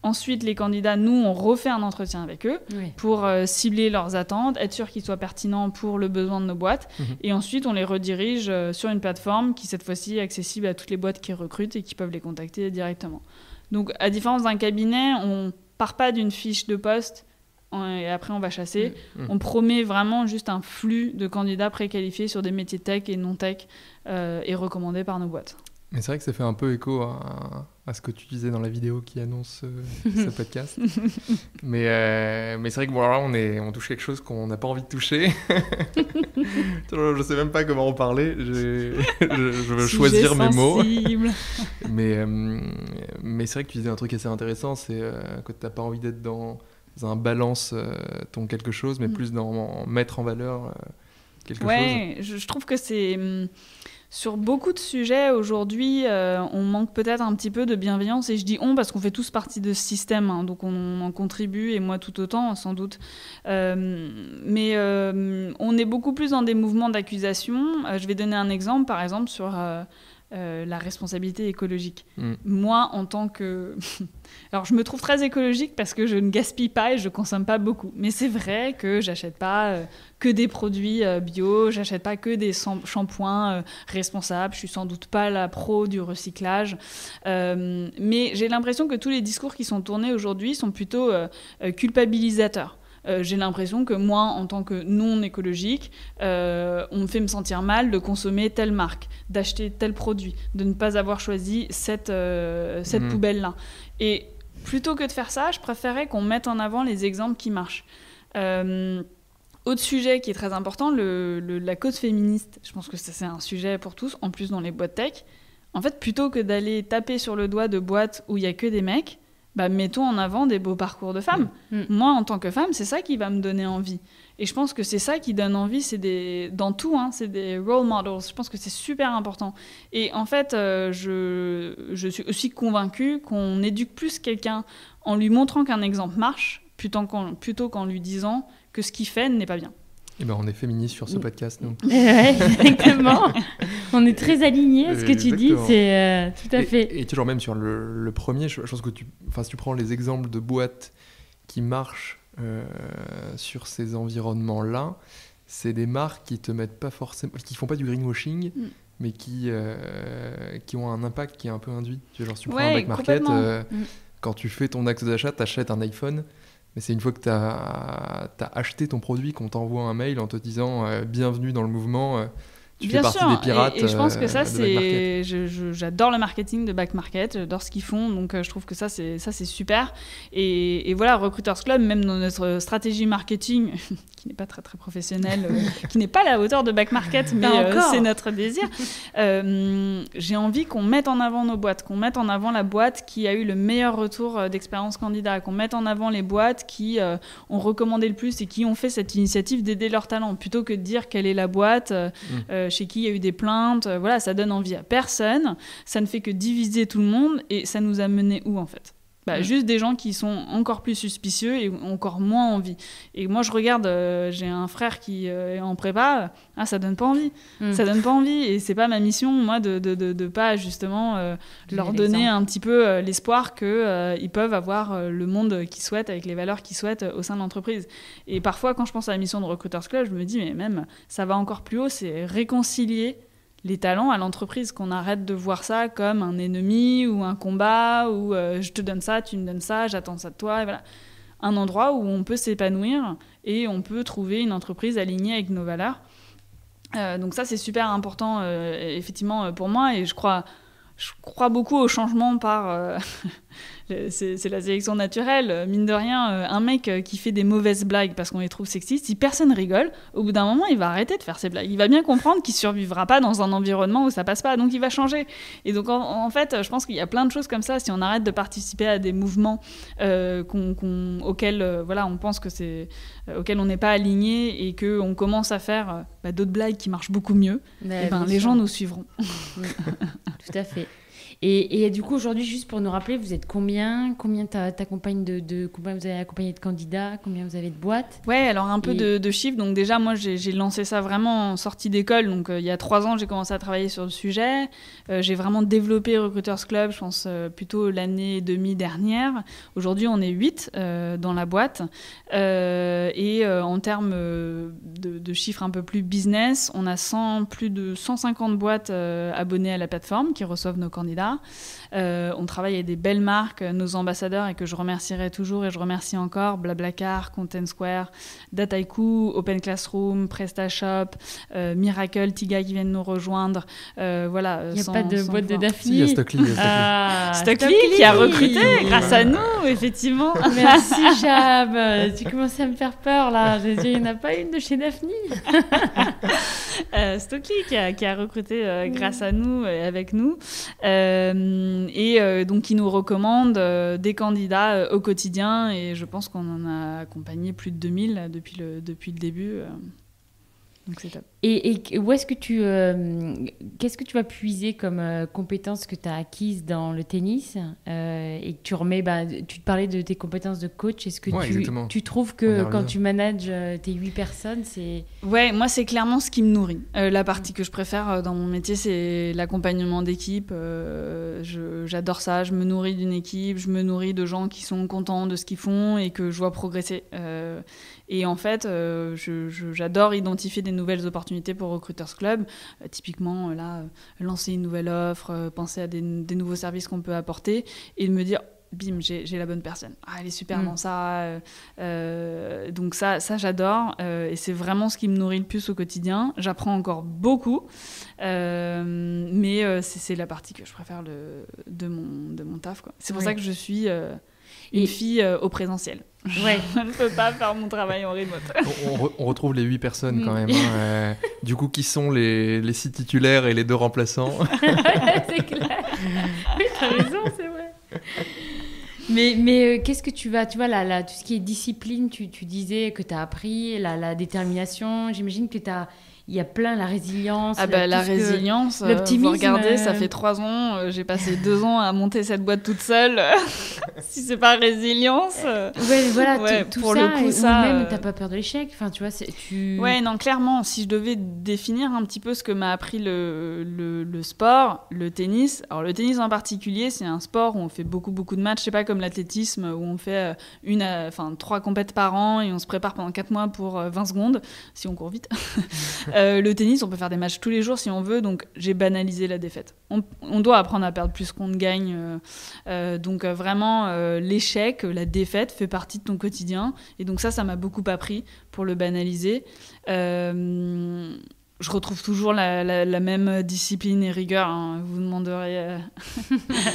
Ensuite, les candidats, nous, on refait un entretien avec eux pour cibler leurs attentes, être sûr qu'ils soient pertinents pour le besoin de nos boîtes. Et ensuite, on les redirige sur une plateforme qui, cette fois-ci, est accessible à toutes les boîtes qui recrutent et qui peuvent les contacter directement. Donc, à différence d'un cabinet, on part pas d'une fiche de poste et après on va chasser. On promet vraiment juste un flux de candidats préqualifiés sur des métiers tech et non tech et recommandés par nos boîtes. Mais c'est vrai que ça fait un peu écho à ce que tu disais dans la vidéo qui annonce ce podcast. mais c'est vrai que là, on touche quelque chose qu'on n'a pas envie de toucher. Je sais même pas comment en parler. Je veux choisir mes mots. Mais c'est vrai que tu disais un truc assez intéressant, c'est que tu n'as pas envie d'être dans un balance ton quelque chose, mais plus dans mettre en valeur quelque chose. Ouais, je trouve que c'est... Sur beaucoup de sujets, aujourd'hui, on manque peut-être un petit peu de bienveillance. Et je dis on parce qu'on fait tous partie de ce système. Donc on en contribue, et moi tout autant, sans doute. Mais on est beaucoup plus dans des mouvements d'accusation. Je vais donner un exemple, par exemple, sur la responsabilité écologique. Moi, en tant que... Alors, je me trouve très écologique parce que je ne gaspille pas et je ne consomme pas beaucoup. Mais c'est vrai que je n'achète pas que des produits bio, je n'achète pas que des shampoings responsables. Je ne suis sans doute pas la pro du recyclage. Mais j'ai l'impression que tous les discours qui sont tournés aujourd'hui sont plutôt culpabilisateurs. J'ai l'impression que moi, en tant que non écologique, on me fait me sentir mal de consommer telle marque, d'acheter tel produit, de ne pas avoir choisi cette poubelle-là. Et plutôt que de faire ça, je préférais qu'on mette en avant les exemples qui marchent. Autre sujet qui est très important, la cause féministe. Je pense que c'est un sujet pour tous, en plus dans les boîtes tech. En fait, plutôt que d'aller taper sur le doigt de boîtes où il n'y a que des mecs, mettons en avant des beaux parcours de femmes. Moi, en tant que femme, c'est ça qui va me donner envie. Et je pense que c'est ça qui donne envie, dans tout, c'est des role models. Je pense que c'est super important. Et en fait, je suis aussi convaincue qu'on éduque plus quelqu'un en lui montrant qu'un exemple marche, plutôt qu'en lui disant que ce qu'il fait n'est pas bien. Eh ben, on est féministes sur ce podcast, nous. Ouais, exactement. On est très alignés à ce que tu dis, c'est tout à fait. Et toujours même sur le premier, je pense que si tu prends les exemples de boîtes qui marchent sur ces environnements-là, c'est des marques qui te mettent pas forcément, qui font pas du greenwashing, mais qui ont un impact qui est un peu induit. Tu vois, genre, si tu prends un back market, quand tu fais ton axe d'achat, tu achètes un iPhone. Mais c'est une fois que tu as acheté ton produit qu'on t'envoie un mail en te disant bienvenue dans le mouvement, tu fais partie des pirates. Et je pense que ça, c'est... J'adore le marketing de Back Market, j'adore ce qu'ils font, donc je trouve que ça, c'est super. Et voilà, Recruiters Club, même dans notre stratégie marketing, qui n'est pas très, très professionnelle, qui n'est pas à la hauteur de Back Market, mais c'est notre désir, j'ai envie qu'on mette en avant nos boîtes, qu'on mette en avant la boîte qui a eu le meilleur retour d'expérience candidat, qu'on mette en avant les boîtes qui ont recommandé le plus et qui ont fait cette initiative d'aider leurs talents, plutôt que de dire quelle est la boîte chez qui il y a eu des plaintes. Voilà, ça donne envie à personne, ça ne fait que diviser tout le monde, et ça nous a mené où en fait ? Juste des gens qui sont encore plus suspicieux et ont encore moins envie. Et moi, je regarde, j'ai un frère qui est en prépa, ça donne pas envie. Ça donne pas envie, et c'est pas ma mission, moi, de pas justement leur donner un petit peu l'espoir qu'ils peuvent avoir le monde qu'ils souhaitent, avec les valeurs qu'ils souhaitent au sein de l'entreprise. Et parfois, quand je pense à la mission de Recruiters Club, je me dis, mais même, ça va encore plus haut, c'est réconcilier les talents à l'entreprise, qu'on arrête de voir ça comme un ennemi ou un combat, ou je te donne ça, tu me donnes ça, j'attends ça de toi, et voilà. Un endroit où on peut s'épanouir et on peut trouver une entreprise alignée avec nos valeurs. Donc ça, c'est super important, effectivement, pour moi, et je crois je crois beaucoup au changement par... c'est la sélection naturelle. Mine de rien, un mec qui fait des mauvaises blagues parce qu'on les trouve sexistes, si personne rigole, au bout d'un moment, il va arrêter de faire ses blagues. Il va bien comprendre qu'il survivra pas dans un environnement où ça passe pas, donc il va changer. Et donc, en fait, je pense qu'il y a plein de choses comme ça. Si on arrête de participer à des mouvements auxquels on pense que c'est... auxquels on n'est pas aligné et qu'on commence à faire d'autres blagues qui marchent beaucoup mieux, les gens nous suivront. Tout à fait. Et du coup, aujourd'hui, juste pour nous rappeler, vous êtes combien t'accompagnes combien vous avez accompagné de candidats, combien vous avez de boîtes? Ouais, alors un peu de chiffres. Donc déjà, moi, j'ai lancé ça vraiment en sortie d'école. Donc il y a 3 ans, j'ai commencé à travailler sur le sujet. J'ai vraiment développé Recruiters Club, je pense, plutôt l'année et demie dernière. Aujourd'hui, on est 8 dans la boîte. Et en termes de chiffres un peu plus business, on a plus de 150 boîtes abonnées à la plateforme qui reçoivent nos candidats. On travaille avec des belles marques, nos ambassadeurs, et que je remercierai toujours et je remercie encore, Blablacar, Content Square, Dataiku, Open Classroom, PrestaShop, Miracle, Tiga qui viennent nous rejoindre. Voilà. Il n'y a pas de boîte de Daphne. Si, il y a Stockly. Stockly qui a recruté grâce à nous, effectivement. Merci Chab. Tu commences à me faire peur là. J'ai dit, il n'y en a pas une de chez Daphne. Stockly qui a recruté grâce à nous et avec nous. Donc qui nous recommande des candidats au quotidien, et je pense qu'on en a accompagné plus de 2000 depuis le début. Donc c'est top. Et où est-ce que qu'est-ce que tu vas puiser comme compétences que tu as acquises dans le tennis et que tu remets, tu te parlais de tes compétences de coach, est-ce que tu trouves que quand tu manages tes 8 personnes, c'est... Ouais, moi c'est clairement ce qui me nourrit. La partie que je préfère dans mon métier, c'est l'accompagnement d'équipe. J'adore ça, je me nourris d'une équipe, je me nourris de gens qui sont contents de ce qu'ils font et que je vois progresser. Et en fait, j'adore identifier des nouvelles opportunités pour Recruiters Club. Typiquement, lancer une nouvelle offre, penser à des nouveaux services qu'on peut apporter et de me dire, bim, j'ai la bonne personne. Elle est super dans ça. Donc ça j'adore. Et c'est vraiment ce qui me nourrit le plus au quotidien. J'apprends encore beaucoup. Mais c'est la partie que je préfère de mon taf, quoi. C'est pour ça que je suis... une fille au présentiel. Ouais. Je ne peux pas faire mon travail en remote. On retrouve les 8 personnes quand même. Hein. Du coup, qui sont les 6 titulaires et les 2 remplaçants? C'est clair. Oui, t'as raison, c'est vrai. Mais qu'est-ce que tu vois, tout ce qui est discipline, tu disais que tu as appris, la détermination, j'imagine que il y a plein, la résilience. La résilience, l'optimisme. Vous regardez, ça fait 3 ans, j'ai passé 2 ans à monter cette boîte toute seule. Si c'est pas résilience. Ouais, voilà, tout pour ça, le coup, ou même t'as pas peur de l'échec. Enfin, tu vois, Ouais, non, clairement, si je devais définir un petit peu ce que m'a appris le sport, le tennis. Alors le tennis en particulier, c'est un sport où on fait beaucoup de matchs. C'est pas comme l'athlétisme où on fait 3 compètes par an et on se prépare pendant 4 mois pour 20 secondes, si on court vite. Le tennis, on peut faire des matchs tous les jours si on veut, donc j'ai banalisé la défaite. On doit apprendre à perdre plus qu'on ne gagne. Donc vraiment, l'échec, la défaite fait partie de ton quotidien. Et donc ça m'a beaucoup appris pour le banaliser. Je retrouve toujours la même discipline et rigueur. Hein. Vous demanderez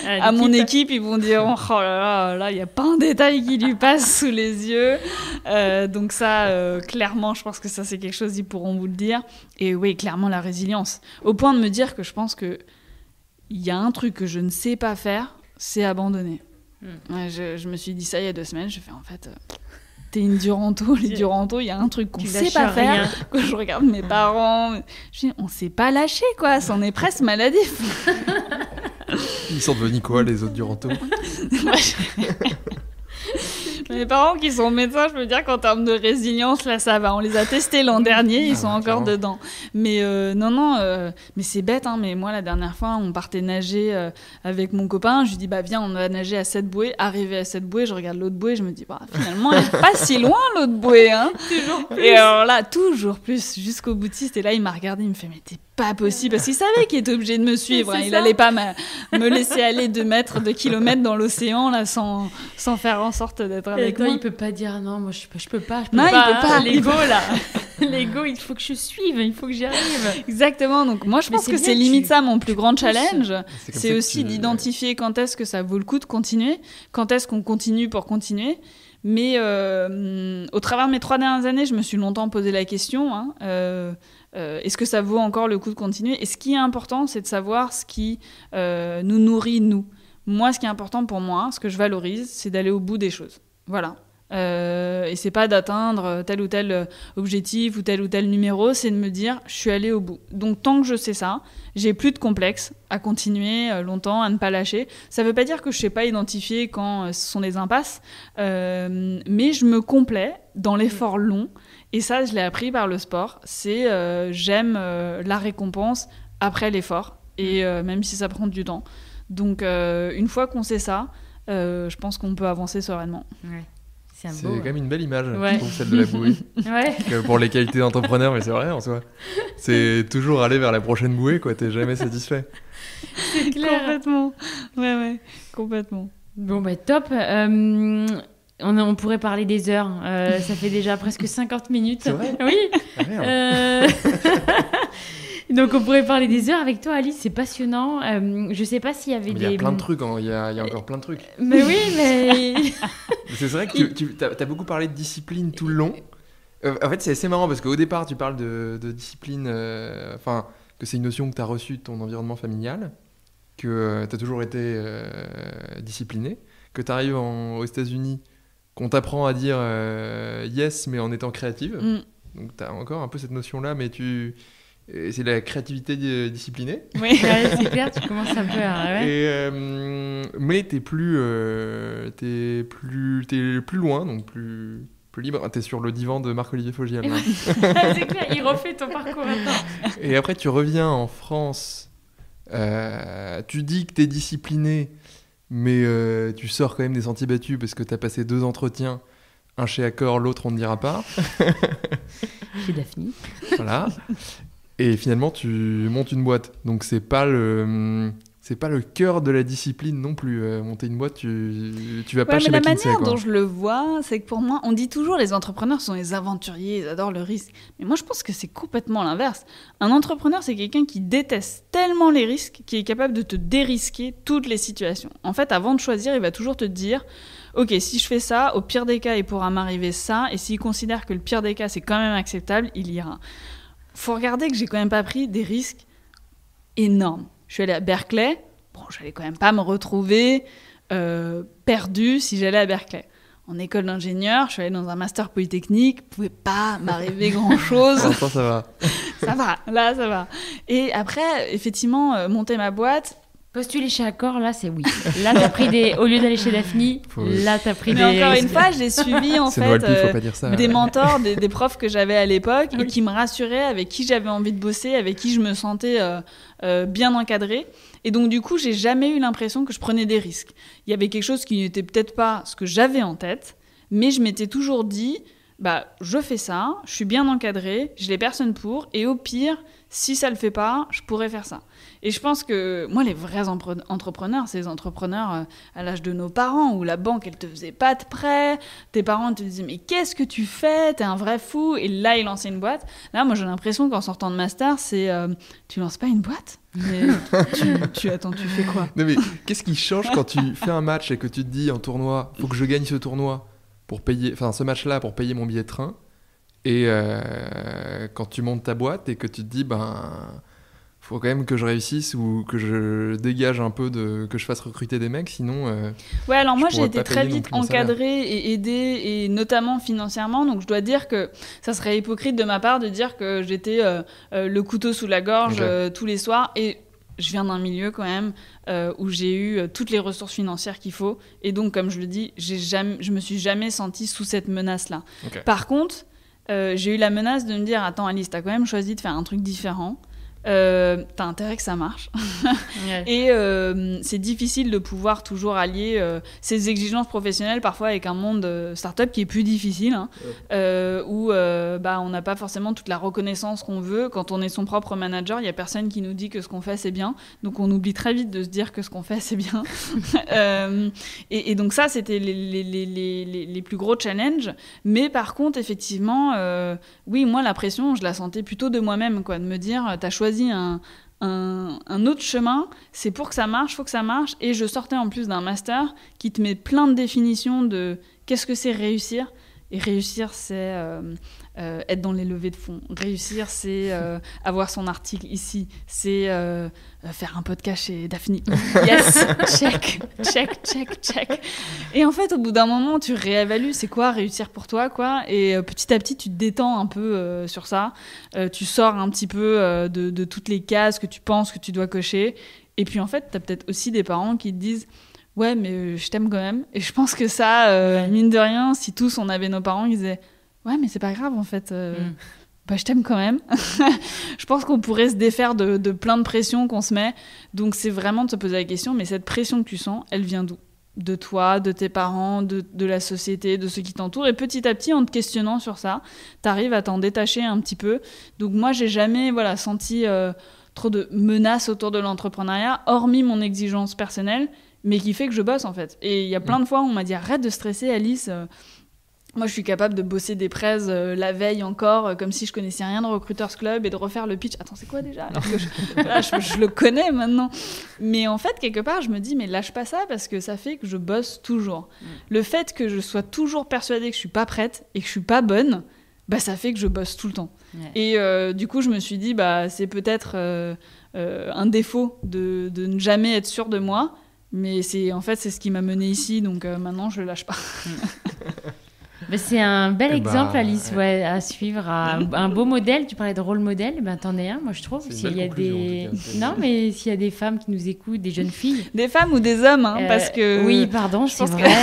à mon équipe, ils vont dire oh là, il n'y a pas un détail qui lui passe sous les yeux. Donc ça, clairement, je pense que ça, c'est quelque chose, ils pourront vous le dire. Et oui, clairement, la résilience. Au point de me dire que je pense qu'il y a un truc que je ne sais pas faire, c'est abandonner. Ouais, je me suis dit ça il y a 2 semaines. Je fais en fait... T'es une Duranto, les Duranto, il y a un truc qu'on ne sait pas faire. Quand je regarde mes parents, je dis, on ne sait pas lâcher, quoi. C'en est presque maladif. Ils sont devenus quoi, les autres Duranto? Mes parents qui sont médecins, je peux dire qu'en termes de résilience, là, ça va. On les a testés l'an dernier, ils sont encore dedans. Mais mais c'est bête, hein. Mais moi, la dernière fois, on partait nager avec mon copain. Je lui dis, viens, on va nager à cette bouée. Arrivé à cette bouée, je regarde l'autre bouée, je me dis, finalement, elle n'est pas si loin, l'autre bouée, hein. Toujours plus. Et alors là, toujours plus, jusqu'au boutiste. Et là, il m'a regardé, il me fait, mais t'es pas possible, parce qu'il savait qu'il était obligé de me suivre. Hein. Il allait pas me laisser aller 2 mètres, 2 kilomètres dans l'océan, là, sans faire en sorte d'être avec moi. Il peut pas dire non, moi je peux pas. Non, il peut pas. L'ego, là. L'ego, il faut que je suive, il faut que j'y arrive. Exactement, donc moi je Mais pense c'est que bien c'est que limite tu- ça mon plus grand pousses. challenge. comme ça C'est que aussi tu- d'identifier quand est-ce que ça vaut le coup de continuer, quand est-ce qu'on continue pour continuer. Mais au travers de mes 3 dernières années, je me suis longtemps posé la question, hein, est-ce que ça vaut encore le coup de continuer ? Et ce qui est important, c'est de savoir ce qui nous nourrit, nous. Moi, ce qui est important pour moi, ce que je valorise, c'est d'aller au bout des choses. Voilà. Et c'est pas d'atteindre tel ou tel objectif ou tel numéro, c'est de me dire je suis allée au bout. Donc tant que je sais ça, j'ai plus de complexe à continuer longtemps, à ne pas lâcher. Ça veut pas dire que je sais pas identifier quand ce sont des impasses, mais je me complais dans l'effort long. Et ça, je l'ai appris par le sport. C'est j'aime la récompense après l'effort, et même si ça prend du temps. Donc une fois qu'on sait ça, je pense qu'on peut avancer sereinement. Ouais. C'est C'est beau. quand même une belle image, Ouais. je trouve, celle de la bouée. Ouais. Pour les qualités d'entrepreneur, mais c'est vrai en soi. C'est toujours aller vers la prochaine bouée, quoi. T'es jamais satisfait. C'est clair. Complètement. Ouais, complètement. Bon, bah top. On pourrait parler des heures. Ça fait déjà presque 50 minutes. C'est vrai ? Oui. Ah, merde. Donc on pourrait parler des heures avec toi, Alice. C'est passionnant. Je sais pas s'il y avait Mais des... il y a plein de trucs, hein. Il y a encore plein de trucs. Mais oui, mais... C'est vrai que tu as beaucoup parlé de discipline tout le long. En fait, c'est assez marrant parce qu'au départ, tu parles de discipline, enfin, que c'est une notion que tu as reçue de ton environnement familial, que tu as toujours été discipliné, que tu arrives aux États-Unis, qu'on t'apprend à dire yes, mais en étant créative. Donc, tu as encore un peu cette notion-là, mais c'est la créativité disciplinée. Oui. Ouais, c'est clair, tu commences un peu à... Ouais. Et, mais t'es plus loin, donc plus libre. T'es sur le divan de Marc-Olivier Fogiel. Là. C'est clair, il refait ton parcours. Attends. Et après, tu reviens en France. Tu dis que t'es discipliné, mais tu sors quand même des sentiers battus parce que t'as passé 2 entretiens. Un chez Accor, l'autre on ne dira pas. Chez Daphne. Voilà. Et finalement, tu montes une boîte. Donc, c'est pas le cœur de la discipline non plus. Monter une boîte, tu vas pas chez mais la McKinsey. manière Quoi. dont je le vois, c'est que pour moi, on dit toujours les entrepreneurs sont les aventuriers, ils adorent le risque. Mais moi, je pense que c'est complètement l'inverse. Un entrepreneur, c'est quelqu'un qui déteste tellement les risques qu'il est capable de te dérisquer toutes les situations. En fait, avant de choisir, il va toujours te dire ok, si je fais ça, au pire des cas, il pourra m'arriver ça. Et s'il considère que le pire des cas, c'est quand même acceptable, il ira. Faut regarder que j'ai quand même pas pris des risques énormes. Je suis allée à Berkeley. Bon, j'allais quand même pas me retrouver perdue si j'allais à Berkeley. En école d'ingénieur, je suis allée dans un master polytechnique. Pouvait pas m'arriver grand-chose. Pour l'instant, ça va. Ça va, là, ça va. Et après, effectivement, monter ma boîte. Postuler chez Accor, là, c'est oui. Là, t'as pris des... Au lieu d'aller chez Daphne, là, t'as pris Mais des... encore une fois, j'ai suivi en C'est fait Noël P, faut pas dire ça. des mentors, des profs que j'avais à l'époque Oui. et qui me rassuraient, avec qui j'avais envie de bosser, avec qui je me sentais bien encadrée. Et donc, du coup, j'ai jamais eu l'impression que je prenais des risques. Il y avait quelque chose qui n'était peut-être pas ce que j'avais en tête, mais je m'étais toujours dit, bah, je fais ça, je suis bien encadrée, j'ai les personnes pour, et au pire, si ça le fait pas, je pourrais faire ça. Et je pense que, moi, les vrais entrepreneurs, c'est les entrepreneurs à l'âge de nos parents, où la banque, elle te faisait pas de prêt, tes parents te disaient, mais qu'est-ce que tu fais ? T'es un vrai fou. Et là, ils lançaient une boîte. Là, moi, j'ai l'impression qu'en sortant de master, c'est, tu lances pas une boîte ? Mais tu fais quoi ? Non, mais qu'est-ce qui change quand tu fais un match et que tu te dis en tournoi, faut que je gagne ce tournoi pour payer, enfin ce match-là pour payer mon billet de train, et quand tu montes ta boîte et que tu te dis, faut quand même que je réussisse ou que je dégage un peu que je fasse recruter des mecs, sinon. Ouais, alors moi je j'ai pourrais été pas très payer non vite plus mon salaire. encadrée et aidée, et notamment financièrement, donc je dois dire que ça serait hypocrite de ma part de dire que j'étais le couteau sous la gorge tous les soirs, et je viens d'un milieu quand même où j'ai eu toutes les ressources financières qu'il faut, et donc comme je le dis, je me suis jamais sentie sous cette menace-là. Okay. Par contre, j'ai eu la menace de me dire, attends Alice, t'as quand même choisi de faire un truc différent. t'as intérêt que ça marche. Ouais. Et c'est difficile de pouvoir toujours allier ces exigences professionnelles parfois avec un monde start-up qui est plus difficile, hein, où on n'a pas forcément toute la reconnaissance qu'on veut. Quand on est son propre manager, il n'y a personne qui nous dit que ce qu'on fait c'est bien, donc on oublie très vite de se dire que ce qu'on fait c'est bien. Et donc ça, c'était les plus gros challenges. Mais par contre, effectivement, oui, moi la pression, je la sentais plutôt de moi-même, quoi, de me dire, t'as choisi un autre chemin, c'est pour que ça marche, faut que ça marche. Et je sortais en plus d'un master qui te met plein de définitions de qu'est-ce que c'est réussir. Et réussir, c'est être dans les levées de fonds. Réussir, c'est avoir son article ici. C'est faire un podcast chez Daphne. Yes, check. Et en fait, au bout d'un moment, tu réévalues, c'est quoi réussir pour toi, quoi. Et petit à petit, tu te détends un peu sur ça. Tu sors un petit peu de toutes les cases que tu penses que tu dois cocher. Et puis en fait, tu as peut-être aussi des parents qui te disent « Ouais, mais je t'aime quand même. » Et je pense que ça, mine de rien, si tous on avait nos parents qui disaient « Ouais, mais c'est pas grave en fait. Je t'aime quand même. » Je pense qu'on pourrait se défaire de plein de pressions qu'on se met. Donc c'est vraiment de se poser la question, mais cette pression que tu sens, elle vient d'où ? De toi, de tes parents, de la société, de ceux qui t'entourent. Et petit à petit, en te questionnant sur ça, t'arrives à t'en détacher un petit peu. Donc moi, j'ai jamais senti trop de menaces autour de l'entrepreneuriat, hormis mon exigence personnelle, mais qui fait que je bosse en fait. Et il y a plein de fois où on m'a dit « Arrête de stresser, Alice. Moi, je suis capable de bosser des press la veille encore, comme si je connaissais rien de Recruiters Club et de refaire le pitch. Attends, c'est quoi déjà ? Alors que je le connais maintenant. Mais en fait, quelque part, je me dis, mais lâche pas ça parce que ça fait que je bosse toujours. Le fait que je sois toujours persuadée que je suis pas prête et que je suis pas bonne, ça fait que je bosse tout le temps. Ouais. Et du coup, je me suis dit, c'est peut-être un défaut de ne jamais être sûre de moi. Mais c'est ce qui m'a menée ici, donc maintenant, je le lâche pas. C'est un bel exemple, Alice, à suivre, un beau modèle. Tu parlais de rôle modèle, t'en es un, moi je trouve. S'il y a mais s'il y a des femmes qui nous écoutent, des jeunes filles, des femmes ou des hommes, parce que oui, pardon, c'est vrai.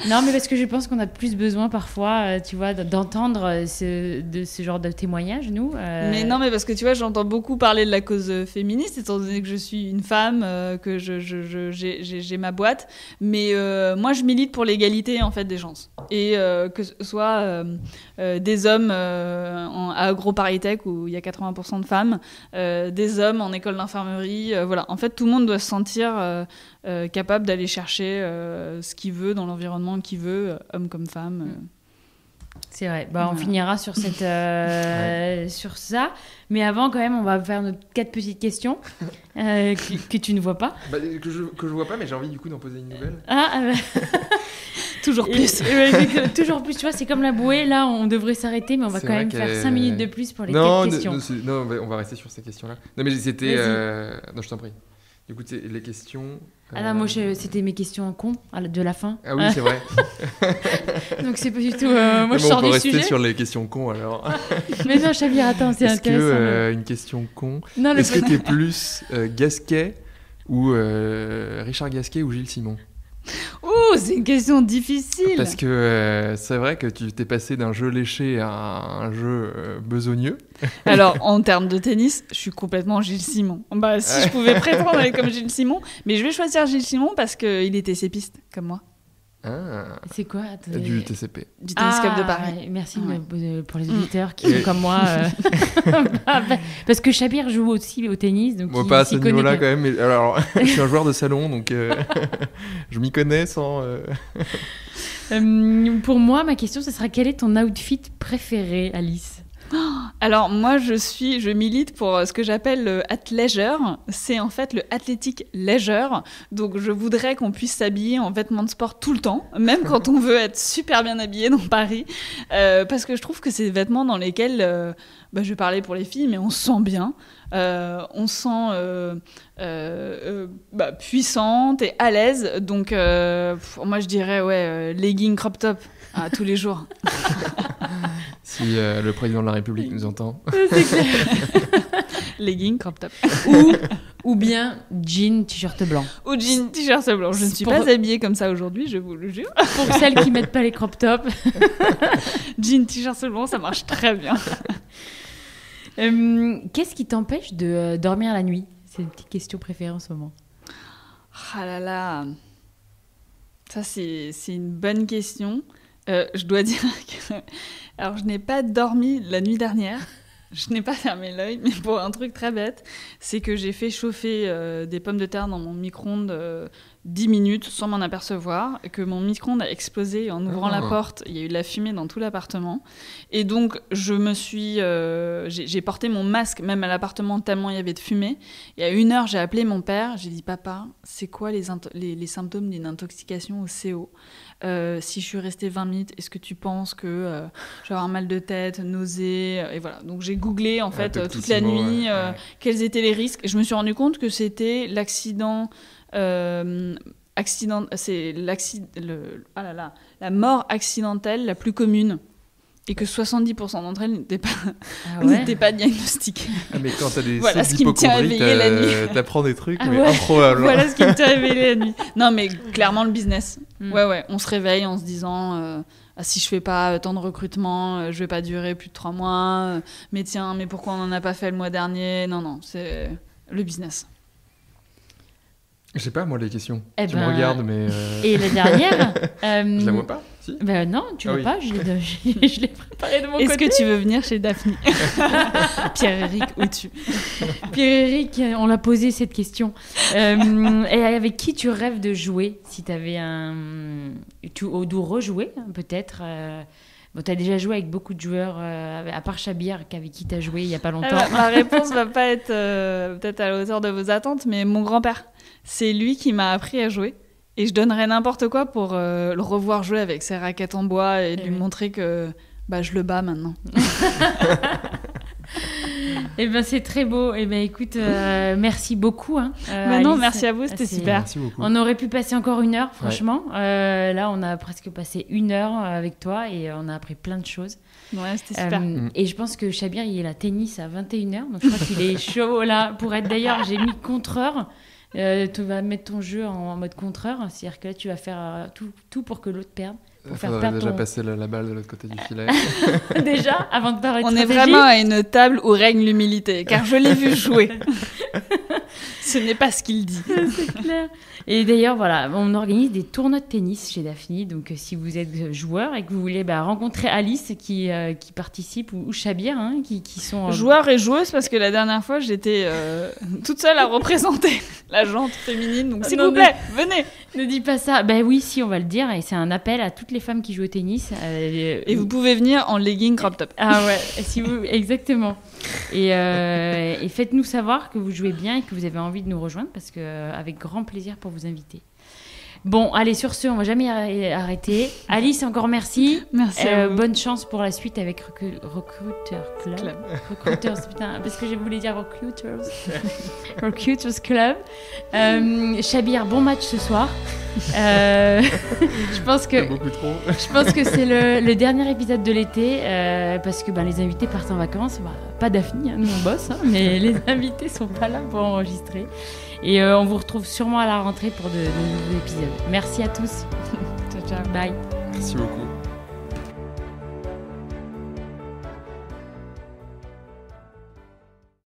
Non, mais parce que je pense qu'on a plus besoin parfois, tu vois, d'entendre ce genre de témoignages, nous. Mais non, mais parce que tu vois, j'entends beaucoup parler de la cause féministe, étant donné que je suis une femme, que j'ai ma boîte. Mais moi, je milite pour l'égalité en fait des chances. Et que ce soit des hommes à AgroParisTech où il y a 80% de femmes, des hommes en école d'infirmerie, voilà. En fait, tout le monde doit se sentir capable d'aller chercher ce qu'il veut dans l'environnement qu'il veut, homme comme femme. C'est vrai. On finira sur sur ça. Mais avant, quand même, on va faire nos 4 petites questions que tu ne vois pas. Que je vois pas, mais j'ai envie du coup d'en poser une nouvelle. Toujours plus. Toujours plus, tu vois, c'est comme la bouée. Là, on devrait s'arrêter, mais on va quand même faire 5 minutes de plus pour les 4 questions. Non, on va rester sur ces questions-là. Non, mais c'était... Non, je t'en prie. Du coup, les questions... moi, c'était mes questions en con de la fin. Ah oui, c'est vrai. Donc, c'est pas du tout... moi, je sors du sujet. On peut rester sur les questions cons, alors. Mais non, Chabir, attends, c'est intéressant. Est-ce que une question con... Est-ce que t'es plus Gasquet ou Richard Gasquet ou Gilles Simon ? Oh, c'est une question difficile. Parce que c'est vrai que tu t'es passé d'un jeu léché à un jeu besogneux. Alors, en termes de tennis, je suis complètement Gilles Simon. Si je pouvais prétendre être comme Gilles Simon, mais je vais choisir Gilles Simon parce qu'il était TCPiste, comme moi. C'est quoi du TCP. Du Tennis Club de Paris. Merci pour les auditeurs qui sont comme moi. Parce que Chabir joue aussi au tennis. Donc pas à ce niveau-là quand même. Mais, alors, je suis un joueur de salon, donc je m'y connais sans... Pour moi, ma question, ce sera quel est ton outfit préféré, Alice ? Alors moi je milite pour ce que j'appelle le athleisure, c'est en fait le athlétique leisure, donc je voudrais qu'on puisse s'habiller en vêtements de sport tout le temps, même quand on veut être super bien habillé dans Paris, parce que je trouve que c'est des vêtements dans lesquels, je vais parler pour les filles, mais on se sent bien, on se sent puissante et à l'aise, donc moi je dirais legging crop top tous les jours. Si le président de la République nous entend. C'est clair. Legging, crop top. Ou bien jean, t-shirt blanc. Ou jean, t-shirt blanc. Je ne suis pas habillée comme ça aujourd'hui, je vous le jure. Pour celles qui mettent pas les crop tops. Jean, t-shirt blanc, ça marche très bien. Qu'est-ce qui t'empêche de dormir la nuit? C'est une petite question préférée en ce moment. Ah là là, ça c'est une bonne question. Je dois dire que... Alors, je n'ai pas dormi la nuit dernière. Je n'ai pas fermé l'œil, mais pour un truc très bête, c'est que j'ai fait chauffer des pommes de terre dans mon micro-ondes 10 minutes sans m'en apercevoir, et que mon micro-ondes a explosé en ouvrant la porte. Il y a eu de la fumée dans tout l'appartement. Et donc, j'ai porté mon masque même à l'appartement tellement il y avait de fumée. Et à 1h, j'ai appelé mon père. J'ai dit, papa, c'est quoi les symptômes d'une intoxication au CO ? Si je suis restée 20 minutes, est-ce que tu penses que je vais avoir mal de tête, nausée, et voilà. Donc j'ai googlé en fait toute la nuit quels étaient les risques. Et je me suis rendu compte que c'était l'accident, c'est la mort accidentelle la plus commune. Et que 70% d'entre elles n'étaient pas diagnostiquées. Ah, mais quand t'as des voilà ce qui me tient éveillée la nuit. T'apprends des trucs, mais improbables. Voilà ce qui me tient éveillée la nuit. Non, mais clairement, le business. Ouais. On se réveille en se disant si je fais pas tant de recrutement, je vais pas durer plus de 3 mois. Mais tiens, mais pourquoi on en a pas fait le mois dernier? Non, c'est le business. Je sais pas, moi, les questions. Tu me regardes, mais... Et la dernière Je la vois pas, si. Non, tu vois pas, je l'ai préparée de mon côté. Est-ce que tu veux venir chez Daphné? Pierre-Éric, où tu? Pierre-Éric, on l'a posé cette question. Et avec qui tu rêves de jouer? Si t'avais ou rejouer, peut-être Bon, tu as déjà joué avec beaucoup de joueurs, à part Chabir, avec qui tu as joué il n'y a pas longtemps. Ma réponse ne va pas être peut-être à la hauteur de vos attentes, mais mon grand-père, c'est lui qui m'a appris à jouer. Et je donnerais n'importe quoi pour le revoir jouer avec ses raquettes en bois et lui montrer que je le bats maintenant. Eh ben c'est très beau. Eh ben écoute, merci beaucoup. Non, merci à vous, c'était super. Merci beaucoup. On aurait pu passer encore 1 heure, franchement. Là, on a presque passé 1 heure avec toi et on a appris plein de choses. Ouais, c'était super. Et je pense que Chabir, il a tennis à 21h, donc je crois qu'il est chaud là pour être. D'ailleurs, j'ai mis contreur. Tu vas mettre ton jeu en mode contreur, c'est-à-dire que là, tu vas faire tout pour que l'autre perde. Il faudrait déjà passer la balle de l'autre côté du filet. Déjà, avant de parler de stratégie. On est vraiment à une table où règne l'humilité, car je l'ai vu jouer. Ce n'est pas ce qu'il dit. C'est clair. Et d'ailleurs, voilà, on organise des tournois de tennis chez Daphné. Donc, si vous êtes joueur et que vous voulez rencontrer Alice qui participe ou Chabir, qui sont... Joueurs et joueuses, parce que la dernière fois, j'étais toute seule à représenter la jante féminine. Donc, s'il vous plaît, venez. Ne dis pas ça. Ben oui, si, on va le dire. Et c'est un appel à toutes les femmes qui jouent au tennis. Et vous pouvez venir en legging crop top. Ah ouais, exactement. Et faites-nous savoir que vous jouez bien et que vous avez envie de nous rejoindre, parce qu'avec grand plaisir pour vous inviter. Bon, allez, sur ce, on va jamais arrêter. Alice, encore merci. Merci à vous. Bonne chance pour la suite avec Recruiter Club. Recruiters, putain, parce que je voulais dire Recruiters. Recruiters Club. Chabir, bon match ce soir. Je pense que c'est le dernier épisode de l'été, parce que les invités partent en vacances. Pas Daphné, nous on bosse, mais les invités sont pas là pour enregistrer. Et on vous retrouve sûrement à la rentrée pour de nouveaux épisodes. Merci à tous. Ciao, ciao. Bye. Merci beaucoup.